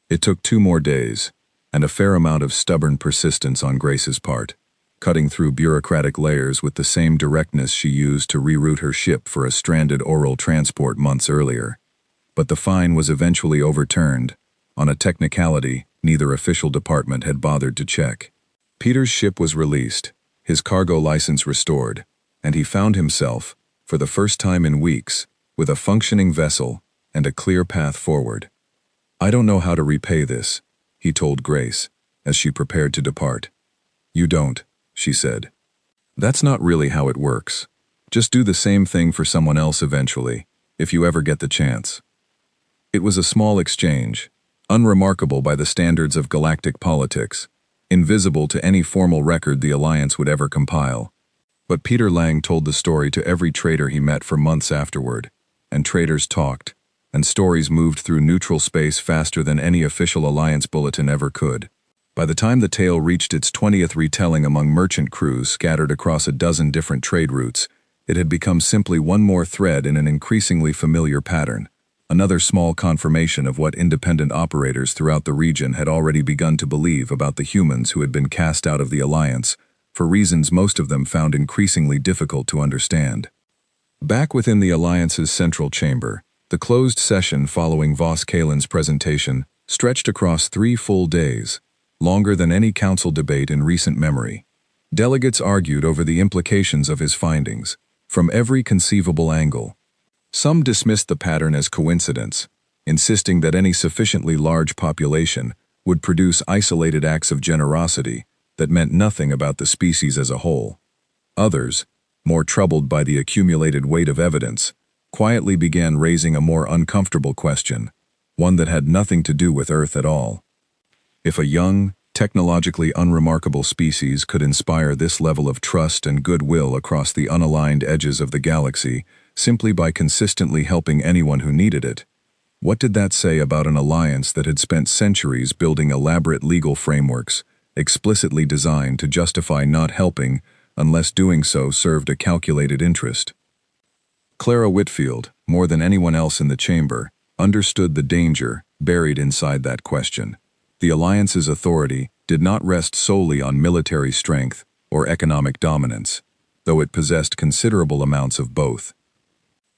It took 2 more days, and a fair amount of stubborn persistence on Grace's part, cutting through bureaucratic layers with the same directness she used to reroute her ship for a stranded oral transport months earlier. But the fine was eventually overturned, on a technicality neither official department had bothered to check. Peter's ship was released, his cargo license restored, and he found himself, for the first time in weeks, with a functioning vessel and a clear path forward. I don't know how to repay this, he told Grace, as she prepared to depart. You don't, she said. That's not really how it works. Just do the same thing for someone else eventually, if you ever get the chance. It was a small exchange, unremarkable by the standards of galactic politics, invisible to any formal record the Alliance would ever compile. But Peter Lang told the story to every trader he met for months afterward, and traders talked, and stories moved through neutral space faster than any official Alliance bulletin ever could. By the time the tale reached its 20th retelling among merchant crews scattered across a dozen different trade routes, it had become simply one more thread in an increasingly familiar pattern, another small confirmation of what independent operators throughout the region had already begun to believe about the humans who had been cast out of the Alliance, for reasons most of them found increasingly difficult to understand. Back within the Alliance's central chamber, the closed session following Voss Kalen's presentation stretched across 3 full days, longer than any council debate in recent memory. Delegates argued over the implications of his findings, from every conceivable angle. Some dismissed the pattern as coincidence, insisting that any sufficiently large population would produce isolated acts of generosity that meant nothing about the species as a whole. Others, more troubled by the accumulated weight of evidence, quietly began raising a more uncomfortable question, one that had nothing to do with Earth at all. If a young, technologically unremarkable species could inspire this level of trust and goodwill across the unaligned edges of the galaxy simply by consistently helping anyone who needed it, what did that say about an alliance that had spent centuries building elaborate legal frameworks, explicitly designed to justify not helping unless doing so served a calculated interest. Clara Whitfield, more than anyone else in the chamber, understood the danger buried inside that question. The Alliance's authority did not rest solely on military strength or economic dominance, though it possessed considerable amounts of both.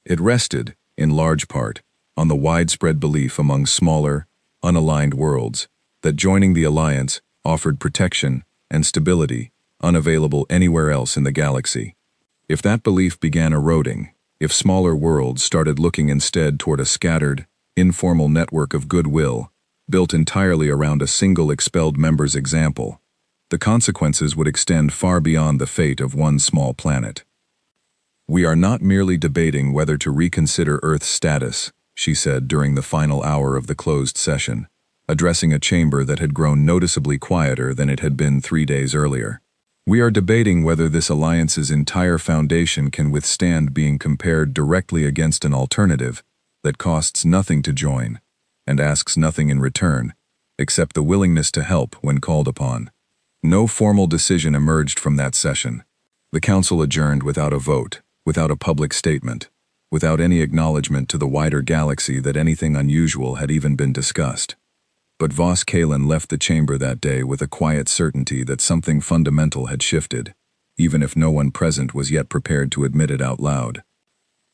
It rested, in large part, on the widespread belief among smaller, unaligned worlds that joining the Alliance offered protection and stability unavailable anywhere else in the galaxy. If that belief began eroding, if smaller worlds started looking instead toward a scattered, informal network of goodwill, built entirely around a single expelled member's example, the consequences would extend far beyond the fate of one small planet. "We are not merely debating whether to reconsider Earth's status," she said during the final hour of the closed session, addressing a chamber that had grown noticeably quieter than it had been 3 days earlier. "We are debating whether this alliance's entire foundation can withstand being compared directly against an alternative that costs nothing to join and asks nothing in return, except the willingness to help when called upon." No formal decision emerged from that session. The council adjourned without a vote, without a public statement, without any acknowledgement to the wider galaxy that anything unusual had even been discussed. But Vos Kalen left the chamber that day with a quiet certainty that something fundamental had shifted, even if no one present was yet prepared to admit it out loud.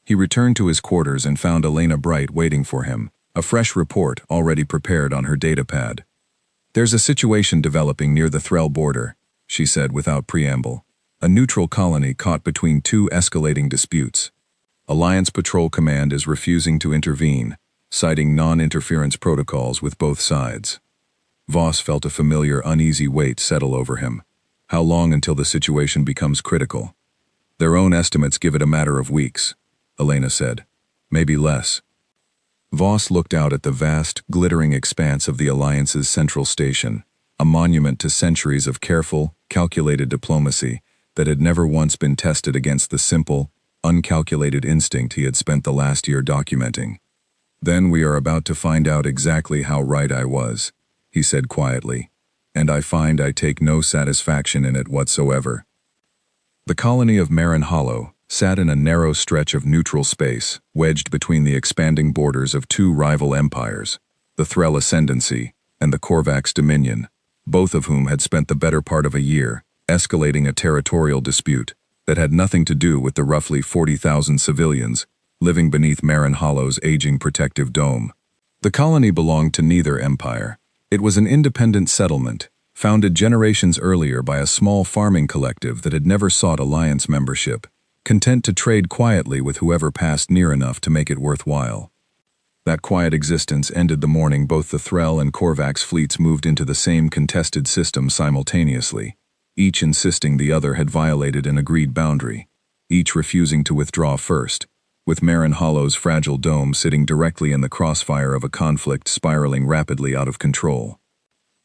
He returned to his quarters and found Elena Bright waiting for him, a fresh report already prepared on her datapad. "There's a situation developing near the Threll border," she said without preamble. "A neutral colony caught between two escalating disputes. Alliance Patrol Command is refusing to intervene, citing non-interference protocols with both sides." Voss felt a familiar, uneasy weight settle over him. How long until the situation becomes critical? "Their own estimates give it a matter of weeks," Elena said. "Maybe less." Voss looked out at the vast, glittering expanse of the Alliance's central station, a monument to centuries of careful, calculated diplomacy that had never once been tested against the simple, uncalculated instinct he had spent the last year documenting. "Then we are about to find out exactly how right I was," he said quietly, "and I find I take no satisfaction in it whatsoever." The colony of Marin Hollow sat in a narrow stretch of neutral space, wedged between the expanding borders of two rival empires, the Threll Ascendancy and the Korvax Dominion, both of whom had spent the better part of a year escalating a territorial dispute that had nothing to do with the roughly 40,000 civilians living beneath Marin Hollow's aging protective dome. The colony belonged to neither empire. It was an independent settlement, founded generations earlier by a small farming collective that had never sought alliance membership, content to trade quietly with whoever passed near enough to make it worthwhile. That quiet existence ended the morning both the Threll and Korvax fleets moved into the same contested system simultaneously, each insisting the other had violated an agreed boundary, each refusing to withdraw first, with Marin Hollow's fragile dome sitting directly in the crossfire of a conflict spiraling rapidly out of control.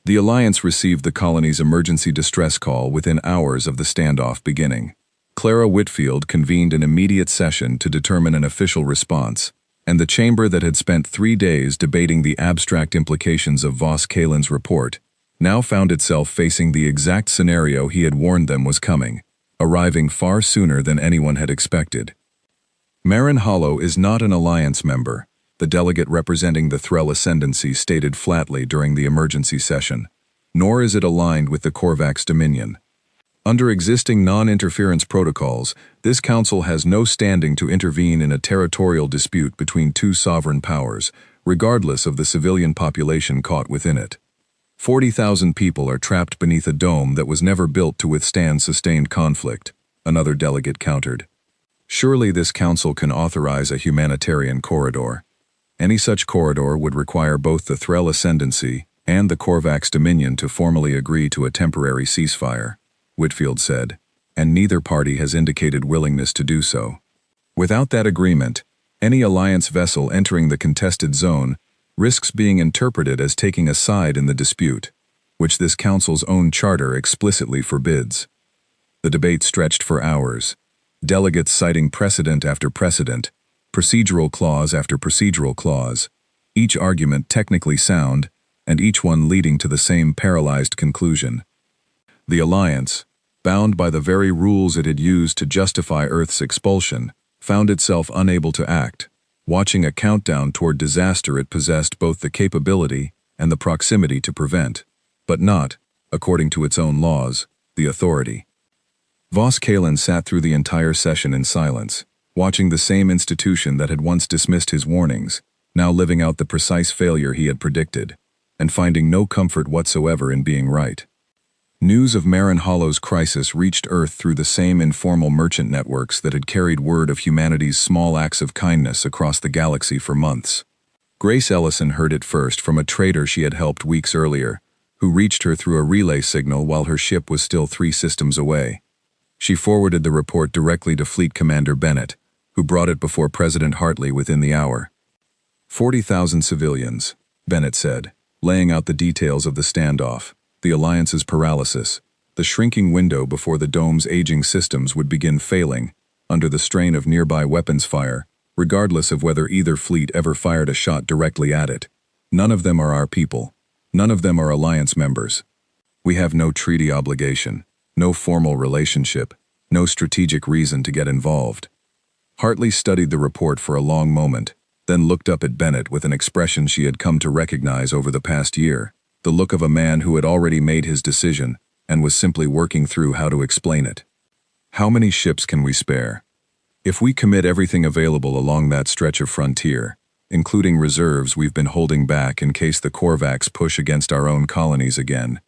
The Alliance received the colony's emergency distress call within hours of the standoff beginning. Clara Whitfield convened an immediate session to determine an official response, and the chamber that had spent 3 days debating the abstract implications of Vos Kalen's report now found itself facing the exact scenario he had warned them was coming, arriving far sooner than anyone had expected. "Marin Hollow is not an alliance member," the delegate representing the Threll Ascendancy stated flatly during the emergency session, "nor is it aligned with the Korvax Dominion. Under existing non-interference protocols, this council has no standing to intervene in a territorial dispute between two sovereign powers, regardless of the civilian population caught within it. 40,000 people are trapped beneath a dome that was never built to withstand sustained conflict," another delegate countered. "Surely this council can authorize a humanitarian corridor. Any such corridor would require both the Threll Ascendancy and the Korvax Dominion to formally agree to a temporary ceasefire," Whitfield said, "and neither party has indicated willingness to do so. Without that agreement, any Alliance vessel entering the contested zone risks being interpreted as taking a side in the dispute, which this council's own charter explicitly forbids." The debate stretched for hours, delegates citing precedent after precedent, procedural clause after procedural clause, each argument technically sound, and each one leading to the same paralyzed conclusion: The Alliance, bound by the very rules it had used to justify Earth's expulsion, found itself unable to act, watching a countdown toward disaster it possessed both the capability and the proximity to prevent, but not, according to its own laws, the authority. Vos Kalen sat through the entire session in silence, watching the same institution that had once dismissed his warnings, now living out the precise failure he had predicted, and finding no comfort whatsoever in being right. News of Marin Hollow's crisis reached Earth through the same informal merchant networks that had carried word of humanity's small acts of kindness across the galaxy for months. Grace Ellison heard it first from a trader she had helped weeks earlier, who reached her through a relay signal while her ship was still 3 systems away. She forwarded the report directly to Fleet Commander Bennett, who brought it before President Hartley within the hour. 40,000 civilians, Bennett said, laying out the details of the standoff, the Alliance's paralysis, the shrinking window before the dome's aging systems would begin failing, under the strain of nearby weapons fire, regardless of whether either fleet ever fired a shot directly at it. None of them are our people. None of them are Alliance members. We have no treaty obligation, no formal relationship, no strategic reason to get involved. Hartley studied the report for a long moment, then looked up at Bennett with an expression she had come to recognize over the past year, the look of a man who had already made his decision and was simply working through how to explain it. How many ships can we spare? If we commit everything available along that stretch of frontier, including reserves we've been holding back in case the Korvax push against our own colonies again,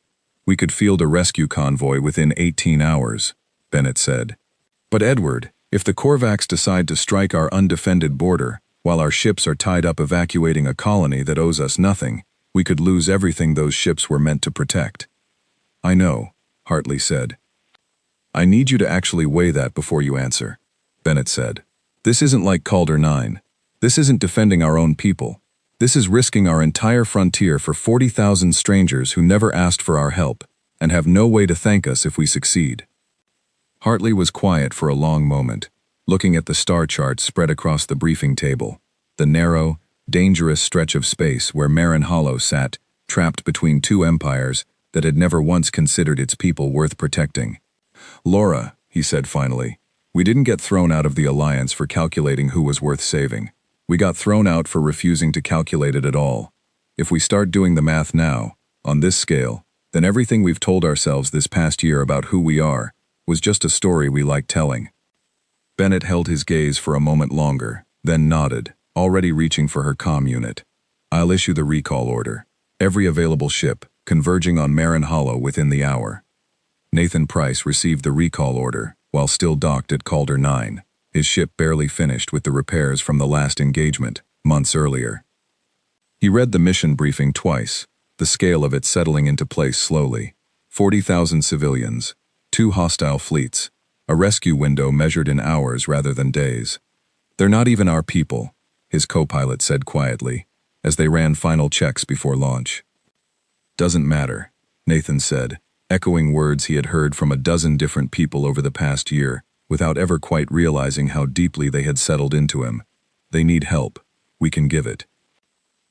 we could field a rescue convoy within 18 hours, Bennett said. But Edward, if the Korvax decide to strike our undefended border, while our ships are tied up evacuating a colony that owes us nothing, we could lose everything those ships were meant to protect. I know, Hartley said. I need you to actually weigh that before you answer, Bennett said. This isn't like Calder 9. This isn't defending our own people. This is risking our entire frontier for 40,000 strangers who never asked for our help and have no way to thank us if we succeed. Hartley was quiet for a long moment, looking at the star charts spread across the briefing table, the narrow, dangerous stretch of space where Marin Hollow sat, trapped between 2 empires that had never once considered its people worth protecting. Laura, he said finally, we didn't get thrown out of the Alliance for calculating who was worth saving. We got thrown out for refusing to calculate it at all. If we start doing the math now, on this scale, then everything we've told ourselves this past year about who we are was just a story we like telling. Bennett held his gaze for a moment longer, then nodded, already reaching for her comm unit. I'll issue the recall order. Every available ship, converging on Marin Hollow within the hour. Nathan Price received the recall order, while still docked at Calder 9, his ship barely finished with the repairs from the last engagement, months earlier. He read the mission briefing twice, the scale of it settling into place slowly. 40,000 civilians, 2 hostile fleets, a rescue window measured in hours rather than days. They're not even our people, his co-pilot said quietly, as they ran final checks before launch. Doesn't matter, Nathan said, echoing words he had heard from a dozen different people over the past year, without ever quite realizing how deeply they had settled into him. They need help. We can give it.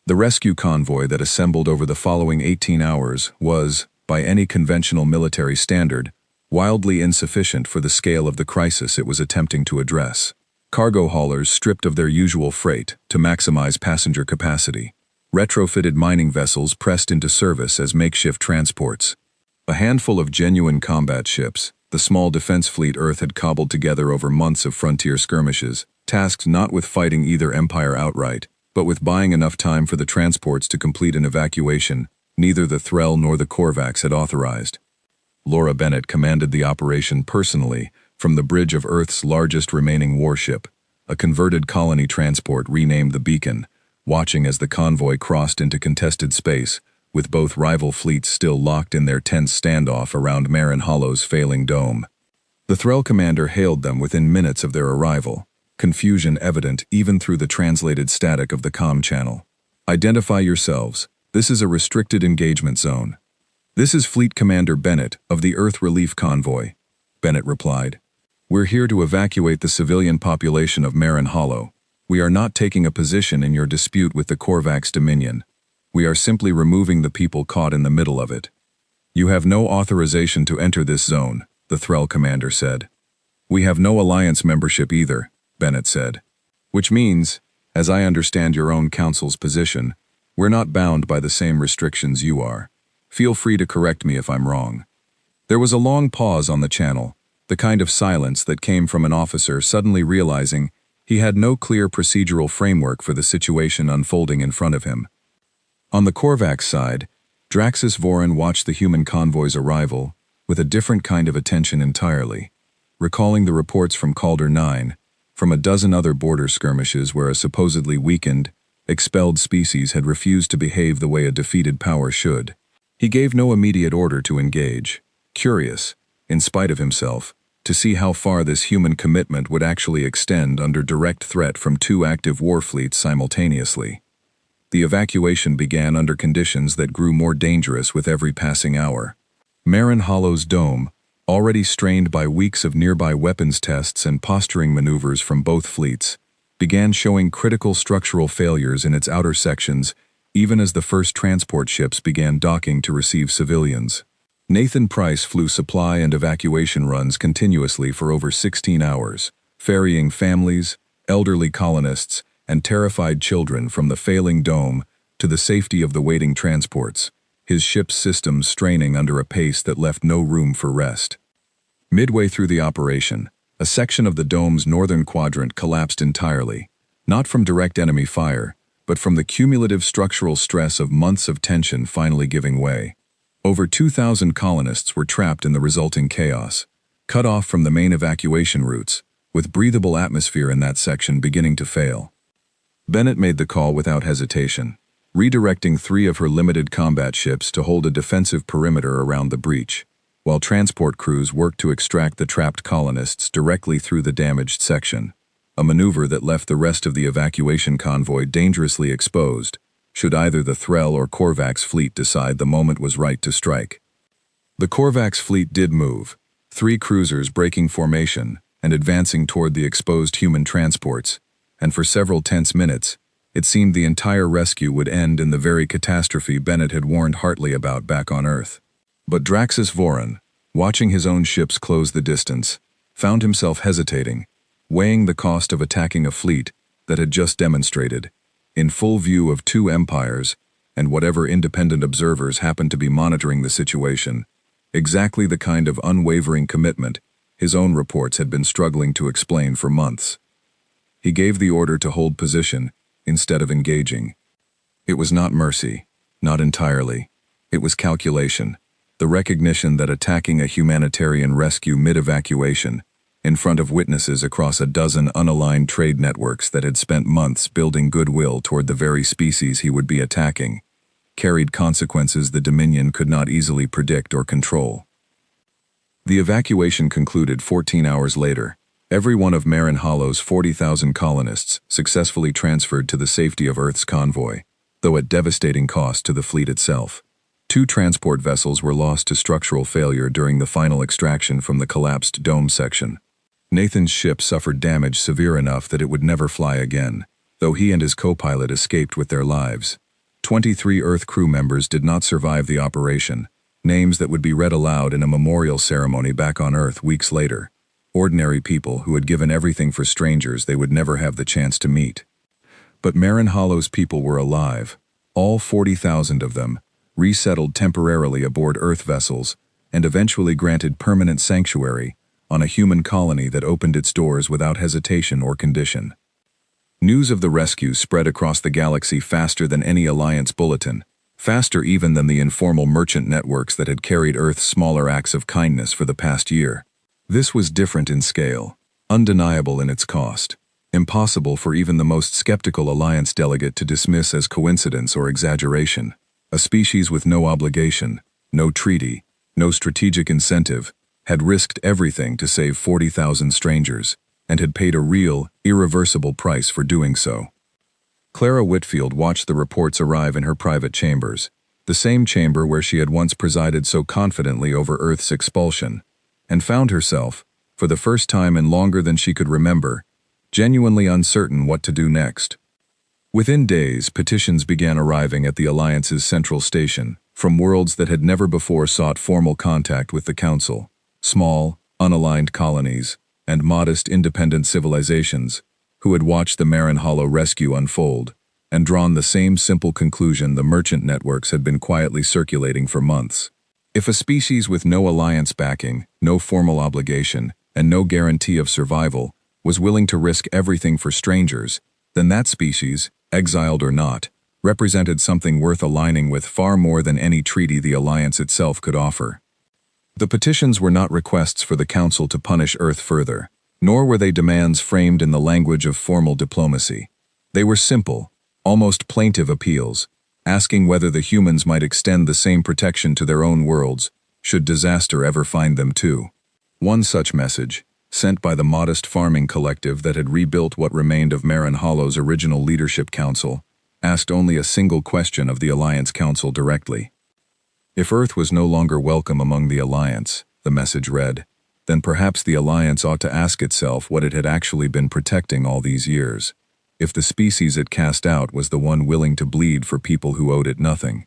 The rescue convoy that assembled over the following 18 hours was, by any conventional military standard, wildly insufficient for the scale of the crisis it was attempting to address. Cargo haulers stripped of their usual freight to maximize passenger capacity. Retrofitted mining vessels pressed into service as makeshift transports. A handful of genuine combat ships, the small defense fleet Earth had cobbled together over months of frontier skirmishes, tasked not with fighting either empire outright, but with buying enough time for the transports to complete an evacuation neither the Threll nor the Korvax had authorized. Laura Bennett commanded the operation personally from the bridge of Earth's largest remaining warship, a converted colony transport renamed the Beacon, watching as the convoy crossed into contested space, with both rival fleets still locked in their tense standoff around Marin Hollow's failing dome. The Threll commander hailed them within minutes of their arrival, confusion evident even through the translated static of the comm channel. Identify yourselves. This is a restricted engagement zone. This is Fleet Commander Bennett of the Earth Relief Convoy, Bennett replied. We're here to evacuate the civilian population of Marin Hollow. We are not taking a position in your dispute with the Korvax Dominion. We are simply removing the people caught in the middle of it. "You have no authorization to enter this zone," the Thrall commander said. "We have no alliance membership either," Bennett said. "Which means, as I understand your own council's position, we're not bound by the same restrictions you are. Feel free to correct me if I'm wrong." There was a long pause on the channel, the kind of silence that came from an officer suddenly realizing he had no clear procedural framework for the situation unfolding in front of him. On the Korvax side, Draxus Vorin watched the human convoy's arrival with a different kind of attention entirely, recalling the reports from Calder 9, from a dozen other border skirmishes where a supposedly weakened, expelled species had refused to behave the way a defeated power should. He gave no immediate order to engage, curious, in spite of himself, to see how far this human commitment would actually extend under direct threat from two active war fleets simultaneously. The evacuation began under conditions that grew more dangerous with every passing hour. Marin Hollow's dome, already strained by weeks of nearby weapons tests and posturing maneuvers from both fleets, began showing critical structural failures in its outer sections even as the first transport ships began docking to receive civilians. Nathan Price flew supply and evacuation runs continuously for over 16 hours, ferrying families, elderly colonists, and terrified children from the failing dome to the safety of the waiting transports, his ship's systems straining under a pace that left no room for rest. Midway through the operation, a section of the dome's northern quadrant collapsed entirely, not from direct enemy fire, but from the cumulative structural stress of months of tension finally giving way. Over 2,000 colonists were trapped in the resulting chaos, cut off from the main evacuation routes, with breathable atmosphere in that section beginning to fail. Bennett made the call without hesitation, redirecting 3 of her limited combat ships to hold a defensive perimeter around the breach, while transport crews worked to extract the trapped colonists directly through the damaged section, a maneuver that left the rest of the evacuation convoy dangerously exposed, should either the Thrall or Korvax fleet decide the moment was right to strike. The Korvax fleet did move, 3 cruisers breaking formation and advancing toward the exposed human transports, and for several tense minutes, it seemed the entire rescue would end in the very catastrophe Bennett had warned Hartley about back on Earth. But Draxus Vorin, watching his own ships close the distance, found himself hesitating, weighing the cost of attacking a fleet that had just demonstrated, in full view of 2 empires and whatever independent observers happened to be monitoring the situation, exactly the kind of unwavering commitment his own reports had been struggling to explain for months. He gave the order to hold position instead of engaging. It was not mercy, not entirely. It was calculation, the recognition that attacking a humanitarian rescue mid-evacuation, in front of witnesses across a dozen unaligned trade networks that had spent months building goodwill toward the very species he would be attacking, carried consequences the Dominion could not easily predict or control. The evacuation concluded 14 hours later. Every one of Marin Hollow's 40,000 colonists successfully transferred to the safety of Earth's convoy, though at devastating cost to the fleet itself. 2 transport vessels were lost to structural failure during the final extraction from the collapsed dome section. Nathan's ship suffered damage severe enough that it would never fly again, though he and his co-pilot escaped with their lives. 23 Earth crew members did not survive the operation, names that would be read aloud in a memorial ceremony back on Earth weeks later. Ordinary people who had given everything for strangers they would never have the chance to meet. But Marin Hollow's people were alive, all 40,000 of them, resettled temporarily aboard Earth vessels, and eventually granted permanent sanctuary on a human colony that opened its doors without hesitation or condition. News of the rescue spread across the galaxy faster than any Alliance bulletin, faster even than the informal merchant networks that had carried Earth's smaller acts of kindness for the past year. This was different in scale, undeniable in its cost, impossible for even the most skeptical Alliance delegate to dismiss as coincidence or exaggeration. A species with no obligation, no treaty, no strategic incentive, had risked everything to save 40,000 strangers, and had paid a real, irreversible price for doing so. Clara Whitfield watched the reports arrive in her private chambers, the same chamber where she had once presided so confidently over Earth's expulsion, and found herself, for the first time in longer than she could remember, genuinely uncertain what to do next. Within days, petitions began arriving at the Alliance's central station, from worlds that had never before sought formal contact with the Council, small, unaligned colonies, and modest independent civilizations, who had watched the Marin Hollow rescue unfold, and drawn the same simple conclusion the merchant networks had been quietly circulating for months. If a species with no alliance backing, no formal obligation, and no guarantee of survival was willing to risk everything for strangers, then that species, exiled or not, represented something worth aligning with far more than any treaty the Alliance itself could offer. The petitions were not requests for the Council to punish Earth further, nor were they demands framed in the language of formal diplomacy. They were simple, almost plaintive appeals, asking whether the humans might extend the same protection to their own worlds, should disaster ever find them too. One such message, sent by the modest farming collective that had rebuilt what remained of Marin Hollow's original leadership council, asked only a single question of the Alliance Council directly. If Earth was no longer welcome among the Alliance, the message read, then perhaps the Alliance ought to ask itself what it had actually been protecting all these years. If the species it cast out was the one willing to bleed for people who owed it nothing.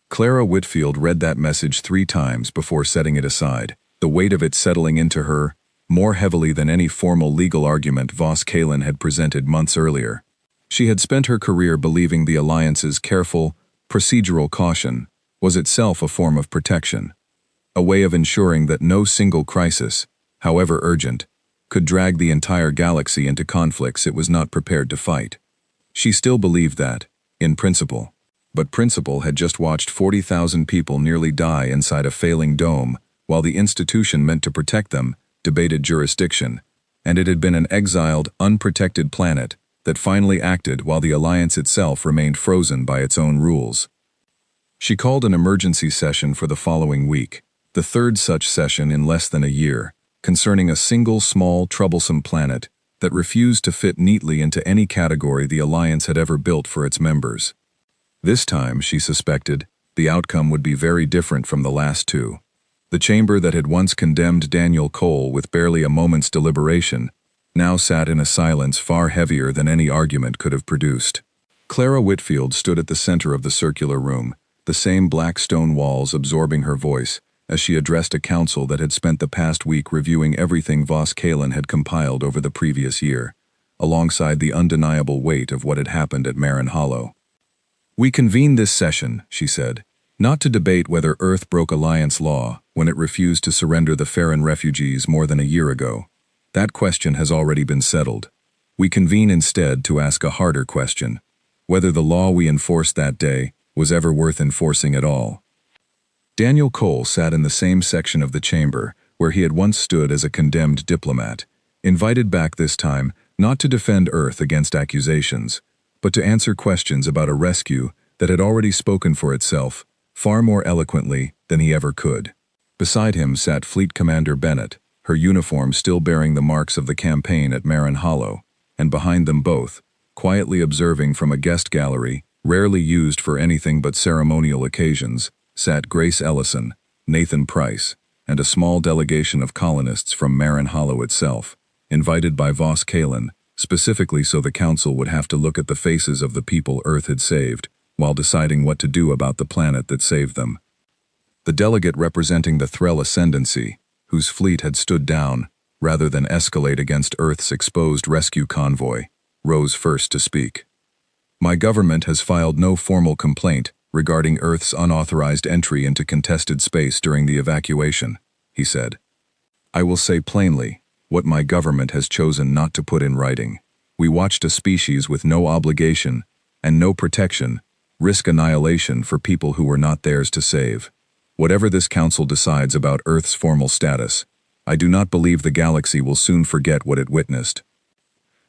Clara Whitfield read that message 3 times before setting it aside, the weight of it settling into her more heavily than any formal legal argument Vos Kalen had presented months earlier. She had spent her career believing the Alliance's careful, procedural caution was itself a form of protection, a way of ensuring that no single crisis, however urgent, could drag the entire galaxy into conflicts it was not prepared to fight. She still believed that, in principle. But principle had just watched 40,000 people nearly die inside a failing dome, while the institution meant to protect them debated jurisdiction, and it had been an exiled, unprotected planet that finally acted while the Alliance itself remained frozen by its own rules. She called an emergency session for the following week, the 3rd such session in less than a year, concerning a single small, troublesome planet that refused to fit neatly into any category the Alliance had ever built for its members. This time, she suspected, the outcome would be very different from the last 2. The chamber that had once condemned Daniel Cole with barely a moment's deliberation now sat in a silence far heavier than any argument could have produced. Clara Whitfield stood at the center of the circular room, the same black stone walls absorbing her voice, as she addressed a council that had spent the past week reviewing everything Vos Kalen had compiled over the previous year, alongside the undeniable weight of what had happened at Marin Hollow. "We convene this session," she said, "not to debate whether Earth broke Alliance law when it refused to surrender the Farron refugees more than a year ago. That question has already been settled. We convene instead to ask a harder question, whether the law we enforced that day was ever worth enforcing at all." Daniel Cole sat in the same section of the chamber where he had once stood as a condemned diplomat, invited back this time not to defend Earth against accusations, but to answer questions about a rescue that had already spoken for itself far more eloquently than he ever could. Beside him sat Fleet Commander Bennett, her uniform still bearing the marks of the campaign at Marin Hollow, and behind them both, quietly observing from a guest gallery, rarely used for anything but ceremonial occasions, sat Grace Ellison, Nathan Price, and a small delegation of colonists from Marin Hollow itself, invited by Vos Kalen, specifically so the Council would have to look at the faces of the people Earth had saved, while deciding what to do about the planet that saved them. The delegate representing the Threll Ascendancy, whose fleet had stood down, rather than escalate against Earth's exposed rescue convoy, rose first to speak. "My government has filed no formal complaint regarding Earth's unauthorized entry into contested space during the evacuation," he said. "I will say plainly what my government has chosen not to put in writing. We watched a species with no obligation and no protection risk annihilation for people who were not theirs to save. Whatever this council decides about Earth's formal status, I do not believe the galaxy will soon forget what it witnessed."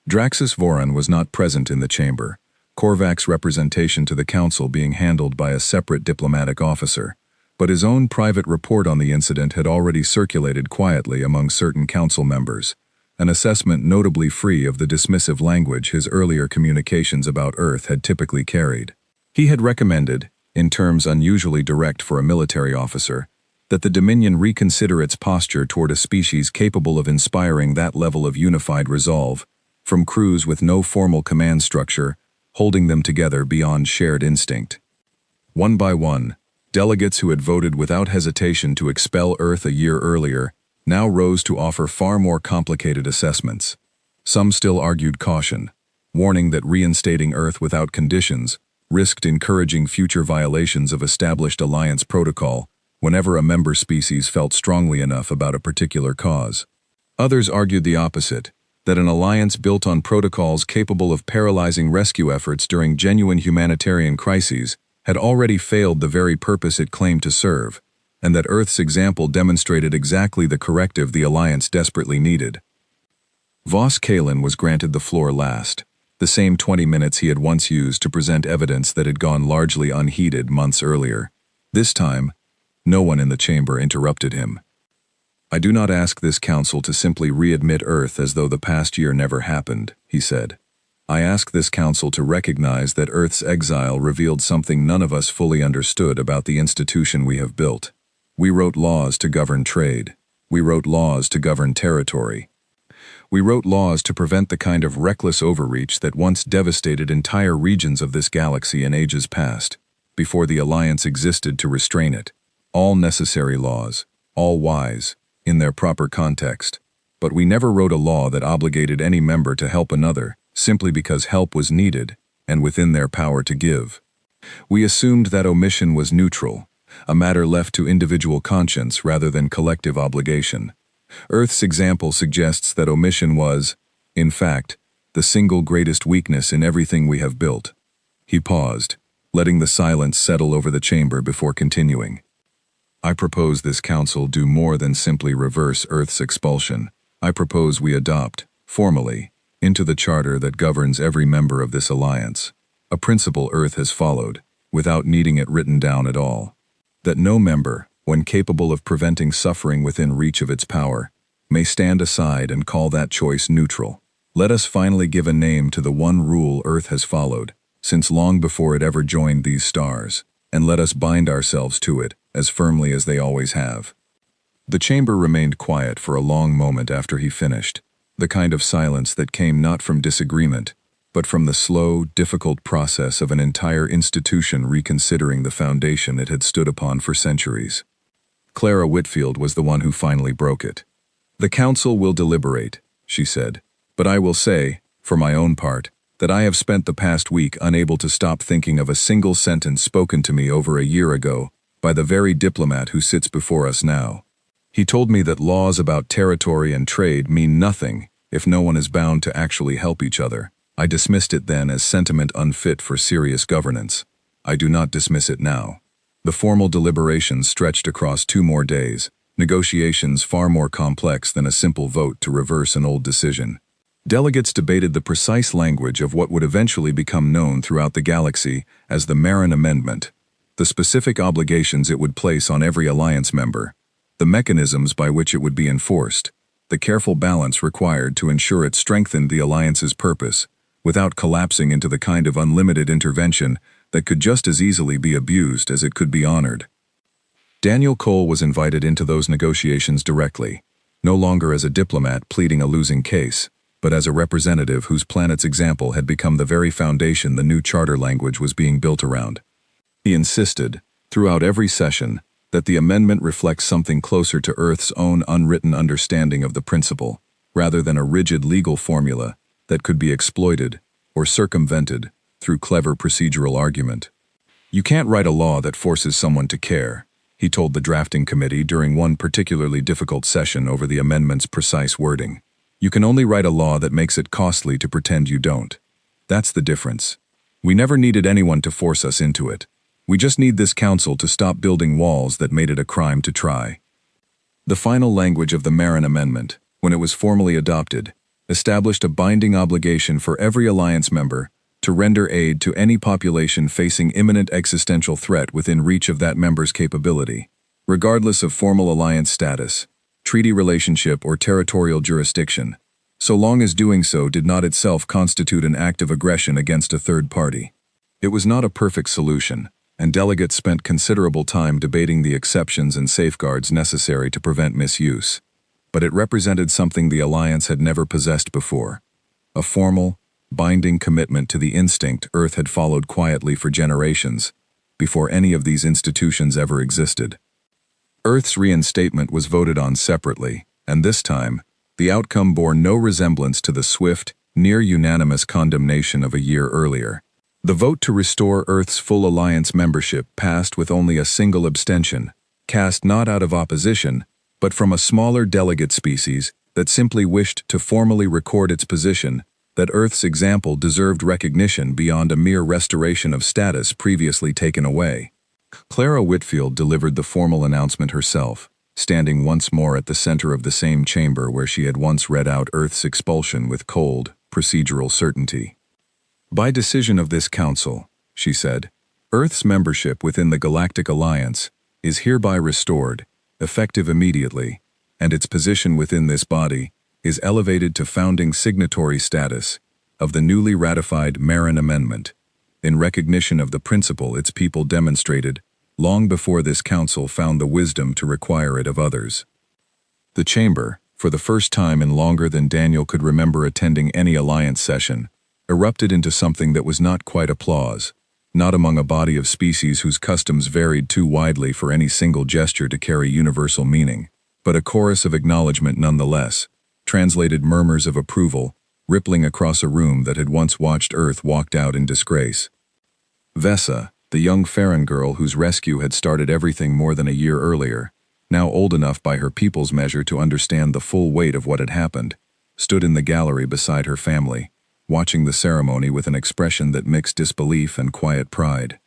Draxus Voron was not present in the chamber, Korvac's representation to the council being handled by a separate diplomatic officer, but his own private report on the incident had already circulated quietly among certain council members, an assessment notably free of the dismissive language his earlier communications about Earth had typically carried. He had recommended, in terms unusually direct for a military officer, that the Dominion reconsider its posture toward a species capable of inspiring that level of unified resolve, from crews with no formal command structure, holding them together beyond shared instinct. One by one, Delegates who had voted without hesitation to expel Earth a year earlier now rose to offer far more complicated assessments. Some still argued caution, warning that reinstating Earth without conditions risked encouraging future violations of established alliance protocol whenever a member species felt strongly enough about a particular cause. Others argued the opposite, that an alliance built on protocols capable of paralyzing rescue efforts during genuine humanitarian crises had already failed the very purpose it claimed to serve, and that Earth's example demonstrated exactly the corrective the alliance desperately needed. Voss Kalen was granted the floor last, the same 20 minutes he had once used to present evidence that had gone largely unheeded months earlier. This time, no one in the chamber interrupted him. "I do not ask this council to simply readmit Earth as though the past year never happened," he said. "I ask this council to recognize that Earth's exile revealed something none of us fully understood about the institution we have built. We wrote laws to govern trade. We wrote laws to govern territory. We wrote laws to prevent the kind of reckless overreach that once devastated entire regions of this galaxy in ages past, before the Alliance existed to restrain it. All necessary laws, all wise, in their proper context. But we never wrote a law that obligated any member to help another, simply because help was needed, and within their power to give. We assumed that omission was neutral, a matter left to individual conscience rather than collective obligation. Earth's example suggests that omission was, in fact, the single greatest weakness in everything we have built." He paused, letting the silence settle over the chamber before continuing. "I propose this council do more than simply reverse Earth's expulsion. I propose we adopt, formally, into the charter that governs every member of this alliance, a principle Earth has followed, without needing it written down at all. That no member, when capable of preventing suffering within reach of its power, may stand aside and call that choice neutral. Let us finally give a name to the one rule Earth has followed, since long before it ever joined these stars, and let us bind ourselves to it, as firmly as they always have." The chamber remained quiet for a long moment after he finished, the kind of silence that came not from disagreement, but from the slow, difficult process of an entire institution reconsidering the foundation it had stood upon for centuries. Clara Whitfield was the one who finally broke it. "The council will deliberate," she said, "but I will say, for my own part, that I have spent the past week unable to stop thinking of a single sentence spoken to me over a year ago by the very diplomat who sits before us now. He told me that laws about territory and trade mean nothing if no one is bound to actually help each other. I dismissed it then as sentiment unfit for serious governance. I do not dismiss it now." The formal deliberations stretched across 2 more days, negotiations far more complex than a simple vote to reverse an old decision. Delegates debated the precise language of what would eventually become known throughout the galaxy as the Marin Amendment, the specific obligations it would place on every alliance member, the mechanisms by which it would be enforced, the careful balance required to ensure it strengthened the alliance's purpose, without collapsing into the kind of unlimited intervention that could just as easily be abused as it could be honored. Daniel Cole was invited into those negotiations directly, no longer as a diplomat pleading a losing case, but as a representative whose planet's example had become the very foundation the new charter language was being built around. He insisted, throughout every session, that the amendment reflects something closer to Earth's own unwritten understanding of the principle, rather than a rigid legal formula that could be exploited or circumvented through clever procedural argument. "You can't write a law that forces someone to care," he told the drafting committee during one particularly difficult session over the amendment's precise wording. "You can only write a law that makes it costly to pretend you don't. That's the difference. We never needed anyone to force us into it. We just need this council to stop building walls that made it a crime to try." The final language of the Marin Amendment, when it was formally adopted, established a binding obligation for every alliance member to render aid to any population facing imminent existential threat within reach of that member's capability, regardless of formal alliance status, treaty relationship, or territorial jurisdiction, so long as doing so did not itself constitute an act of aggression against a third party. It was not a perfect solution, and delegates spent considerable time debating the exceptions and safeguards necessary to prevent misuse. But it represented something the alliance had never possessed before: a formal, binding commitment to the instinct Earth had followed quietly for generations, before any of these institutions ever existed. Earth's reinstatement was voted on separately, and this time, the outcome bore no resemblance to the swift, near-unanimous condemnation of a year earlier. The vote to restore Earth's full Alliance membership passed with only a single abstention, cast not out of opposition, but from a smaller delegate species that simply wished to formally record its position that Earth's example deserved recognition beyond a mere restoration of status previously taken away. Clara Whitfield delivered the formal announcement herself, standing once more at the center of the same chamber where she had once read out Earth's expulsion with cold, procedural certainty. By decision of this council, she said, Earth's membership within the Galactic Alliance is hereby restored, effective immediately, and its position within this body is elevated to founding signatory status of the newly ratified Marin Amendment, in recognition of the principle its people demonstrated long before this council found the wisdom to require it of others. The chamber, for the first time in longer than Daniel could remember attending any Alliance session, erupted into something that was not quite applause, not among a body of species whose customs varied too widely for any single gesture to carry universal meaning, but a chorus of acknowledgement nonetheless, translated murmurs of approval, rippling across a room that had once watched Earth walked out in disgrace. Vesa, the young Farron girl whose rescue had started everything more than a year earlier, now old enough by her people's measure to understand the full weight of what had happened, stood in the gallery beside her family, watching the ceremony with an expression that mixed disbelief and quiet pride.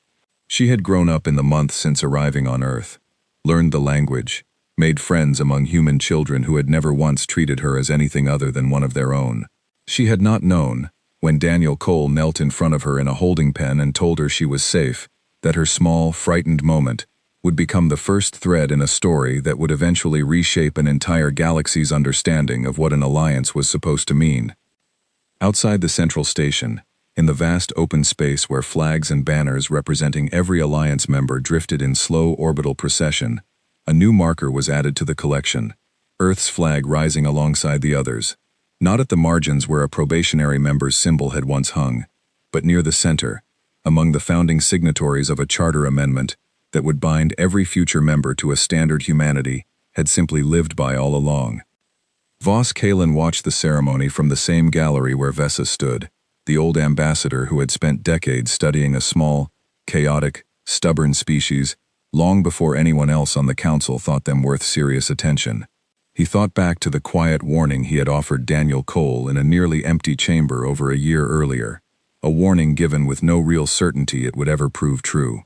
She had grown up in the months since arriving on Earth, learned the language, made friends among human children who had never once treated her as anything other than one of their own. She had not known, when Daniel Cole knelt in front of her in a holding pen and told her she was safe, that her small, frightened moment would become the first thread in a story that would eventually reshape an entire galaxy's understanding of what an alliance was supposed to mean. Outside the central station, in the vast open space where flags and banners representing every alliance member drifted in slow orbital procession, a new marker was added to the collection, Earth's flag rising alongside the others, not at the margins where a probationary member's symbol had once hung, but near the center, among the founding signatories of a charter amendment that would bind every future member to a standard humanity had simply lived by all along. Voss Kalen watched the ceremony from the same gallery where Vesa stood, the old ambassador who had spent decades studying a small, chaotic, stubborn species long before anyone else on the council thought them worth serious attention. He thought back to the quiet warning he had offered Daniel Cole in a nearly empty chamber over a year earlier, a warning given with no real certainty it would ever prove true.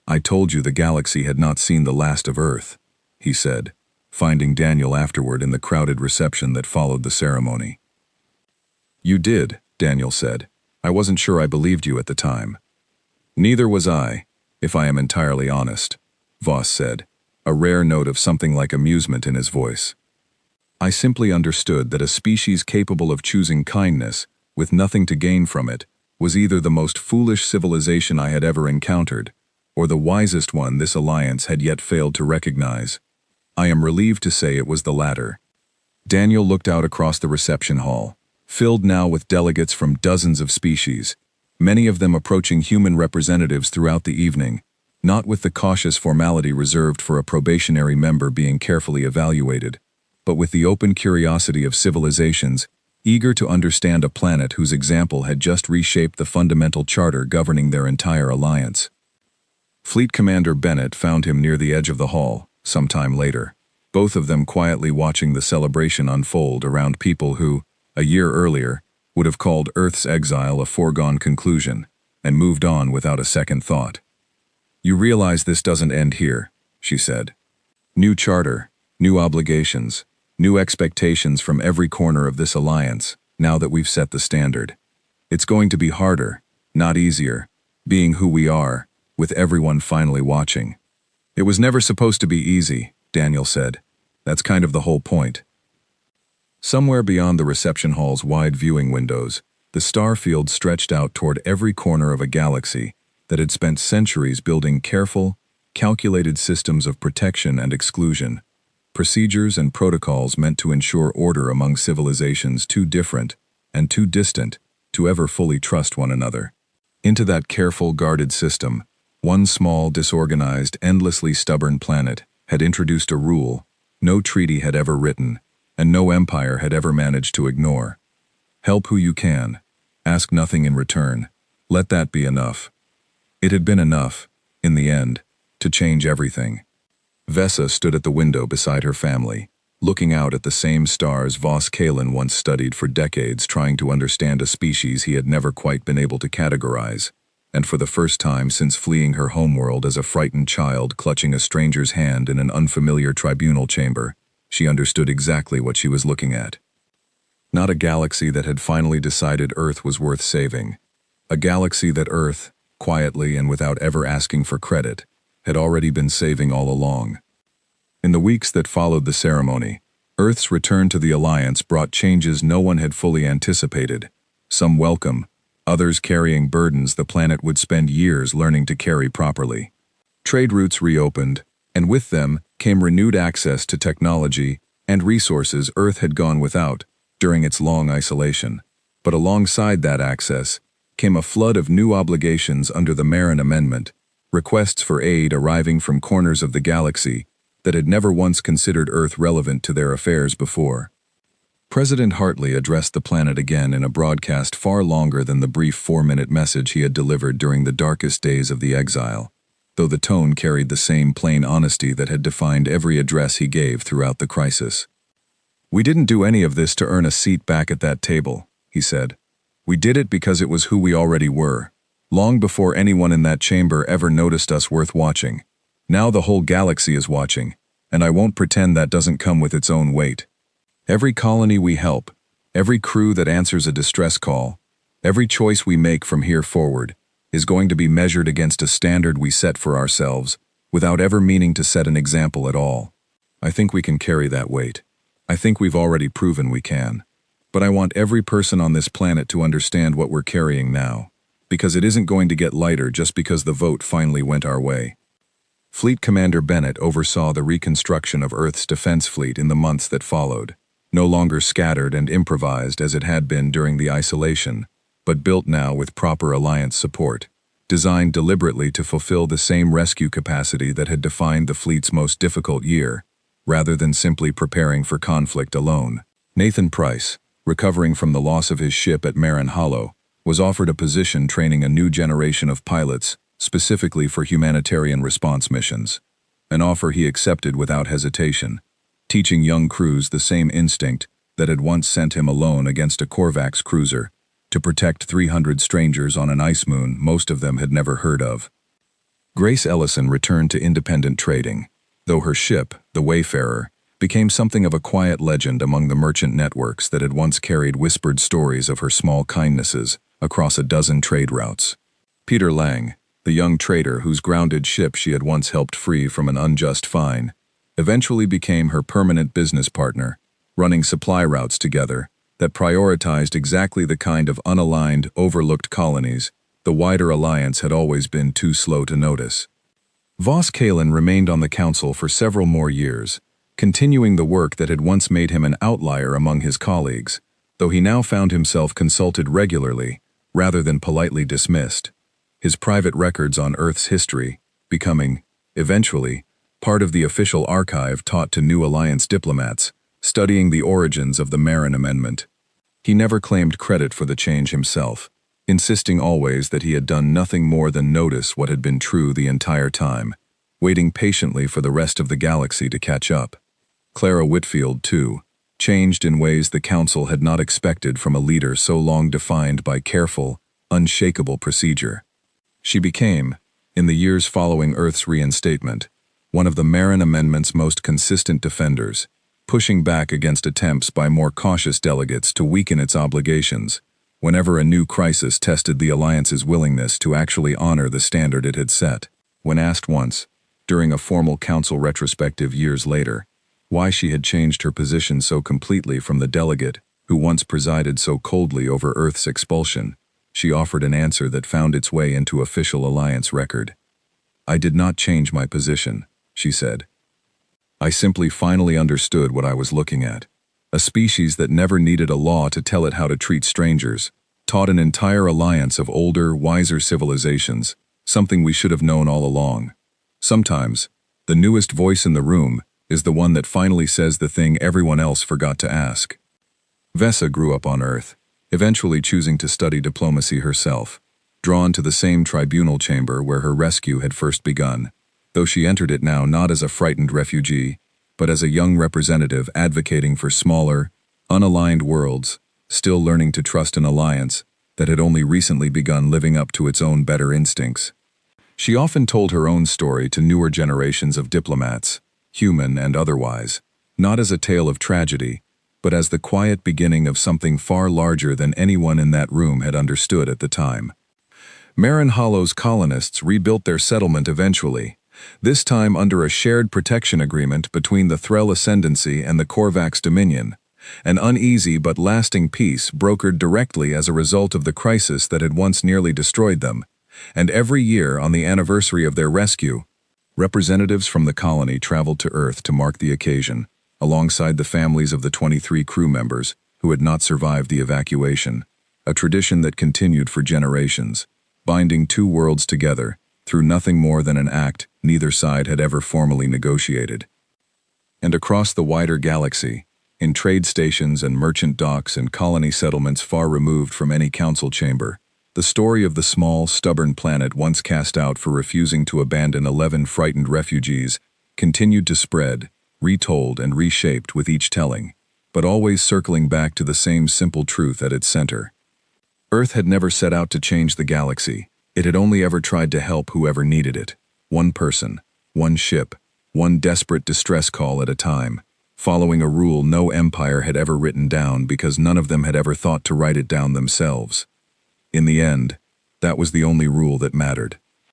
"I told you the galaxy had not seen the last of Earth," he said, finding Daniel afterward in the crowded reception that followed the ceremony. "You did," Daniel said. "I wasn't sure I believed you at the time." "Neither was I, if I am entirely honest," Voss said, a rare note of something like amusement in his voice. "I simply understood that a species capable of choosing kindness, with nothing to gain from it, was either the most foolish civilization I had ever encountered, or the wisest one this alliance had yet failed to recognize. I am relieved to say it was the latter." Daniel looked out across the reception hall, filled now with delegates from dozens of species, many of them approaching human representatives throughout the evening, not with the cautious formality reserved for a probationary member being carefully evaluated, but with the open curiosity of civilizations eager to understand a planet whose example had just reshaped the fundamental charter governing their entire alliance. Fleet Commander Bennett found him near the edge of the hall, some time later, both of them quietly watching the celebration unfold around people who, a year earlier, would have called Earth's exile a foregone conclusion and moved on without a second thought. "You realize this doesn't end here," she said. "New charter, new obligations, new expectations from every corner of this alliance, now that we've set the standard. It's going to be harder, not easier, being who we are, with everyone finally watching." "It was never supposed to be easy," Daniel said. "That's kind of the whole point." Somewhere beyond the reception hall's wide viewing windows, the star field stretched out toward every corner of a galaxy that had spent centuries building careful, calculated systems of protection and exclusion, procedures and protocols meant to ensure order among civilizations too different and too distant to ever fully trust one another. Into that careful, guarded system, One small, disorganized, endlessly stubborn planet had introduced a rule no treaty had ever written, and no empire had ever managed to ignore. Help who you can. Ask nothing in return. Let that be enough. It had been enough, in the end, to change everything. Vesa stood at the window beside her family, looking out at the same stars Vos Kalen once studied for decades, trying to understand a species he had never quite been able to categorize. And for the first time since fleeing her homeworld as a frightened child clutching a stranger's hand in an unfamiliar tribunal chamber, she understood exactly what she was looking at. Not a galaxy that had finally decided Earth was worth saving. A galaxy that Earth, quietly and without ever asking for credit, had already been saving all along. In the weeks that followed the ceremony, Earth's return to the Alliance brought changes no one had fully anticipated, some welcome, others carrying burdens the planet would spend years learning to carry properly. Trade routes reopened, and with them came renewed access to technology and resources Earth had gone without during its long isolation. But alongside that access came a flood of new obligations under the Marin Amendment, requests for aid arriving from corners of the galaxy that had never once considered Earth relevant to their affairs before. President Hartley addressed the planet again in a broadcast far longer than the brief 4-minute message he had delivered during the darkest days of the exile, though the tone carried the same plain honesty that had defined every address he gave throughout the crisis. "We didn't do any of this to earn a seat back at that table," he said. "We did it because it was who we already were, long before anyone in that chamber ever noticed us worth watching. Now the whole galaxy is watching, and I won't pretend that doesn't come with its own weight. Every colony we help, every crew that answers a distress call, every choice we make from here forward is going to be measured against a standard we set for ourselves without ever meaning to set an example at all. I think we can carry that weight. I think we've already proven we can. But I want every person on this planet to understand what we're carrying now, because it isn't going to get lighter just because the vote finally went our way." Fleet Commander Bennett oversaw the reconstruction of Earth's defense fleet in the months that followed, no longer scattered and improvised as it had been during the isolation, but built now with proper Alliance support, designed deliberately to fulfill the same rescue capacity that had defined the fleet's most difficult year, rather than simply preparing for conflict alone. Nathan Price, recovering from the loss of his ship at Marin Hollow, was offered a position training a new generation of pilots specifically for humanitarian response missions, an offer he accepted without hesitation, teaching young crews the same instinct that had once sent him alone against a Korvax cruiser to protect 300 strangers on an ice moon most of them had never heard of. Grace Ellison returned to independent trading, though her ship, the Wayfarer, became something of a quiet legend among the merchant networks that had once carried whispered stories of her small kindnesses across a dozen trade routes. Peter Lang, the young trader whose grounded ship she had once helped free from an unjust fine, eventually became her permanent business partner, running supply routes together that prioritized exactly the kind of unaligned, overlooked colonies the wider alliance had always been too slow to notice. Vos Kalen remained on the council for several more years, continuing the work that had once made him an outlier among his colleagues, though he now found himself consulted regularly, rather than politely dismissed, his private records on Earth's history becoming, eventually, part of the official archive taught to new Alliance diplomats, studying the origins of the Marin Amendment. He never claimed credit for the change himself, insisting always that he had done nothing more than notice what had been true the entire time, waiting patiently for the rest of the galaxy to catch up. Clara Whitfield, too, changed in ways the Council had not expected from a leader so long defined by careful, unshakable procedure. She became, in the years following Earth's reinstatement, one of the Marin Amendment's most consistent defenders, pushing back against attempts by more cautious delegates to weaken its obligations whenever a new crisis tested the Alliance's willingness to actually honor the standard it had set. When asked once, during a formal council retrospective years later, why she had changed her position so completely from the delegate who once presided so coldly over Earth's expulsion, she offered an answer that found its way into official Alliance record. "I did not change my position," she said. "I simply finally understood what I was looking at. A species that never needed a law to tell it how to treat strangers, taught an entire alliance of older, wiser civilizations something we should have known all along. Sometimes, the newest voice in the room is the one that finally says the thing everyone else forgot to ask. Vesa grew up on Earth, eventually choosing to study diplomacy herself, drawn to the same tribunal chamber where her rescue had first begun, though she entered it now not as a frightened refugee, but as a young representative advocating for smaller, unaligned worlds, still learning to trust an alliance that had only recently begun living up to its own better instincts. She often told her own story to newer generations of diplomats, human and otherwise, not as a tale of tragedy, but as the quiet beginning of something far larger than anyone in that room had understood at the time. Marin Hollow's colonists rebuilt their settlement eventually, this time under a shared protection agreement between the Threll Ascendancy and the Korvax Dominion, an uneasy but lasting peace brokered directly as a result of the crisis that had once nearly destroyed them, and every year on the anniversary of their rescue, representatives from the colony traveled to Earth to mark the occasion, alongside the families of the 23 crew members who had not survived the evacuation, a tradition that continued for generations, binding two worlds together through nothing more than an act neither side had ever formally negotiated. And across the wider galaxy, in trade stations and merchant docks and colony settlements far removed from any council chamber, the story of the small, stubborn planet once cast out for refusing to abandon 11 frightened refugees continued to spread, retold and reshaped with each telling, but always circling back to the same simple truth at its center. Earth had never set out to change the galaxy. It had only ever tried to help whoever needed it. One person, one ship, one desperate distress call at a time, following a rule no empire had ever written down because none of them had ever thought to write it down themselves. In the end, that was the only rule that mattered.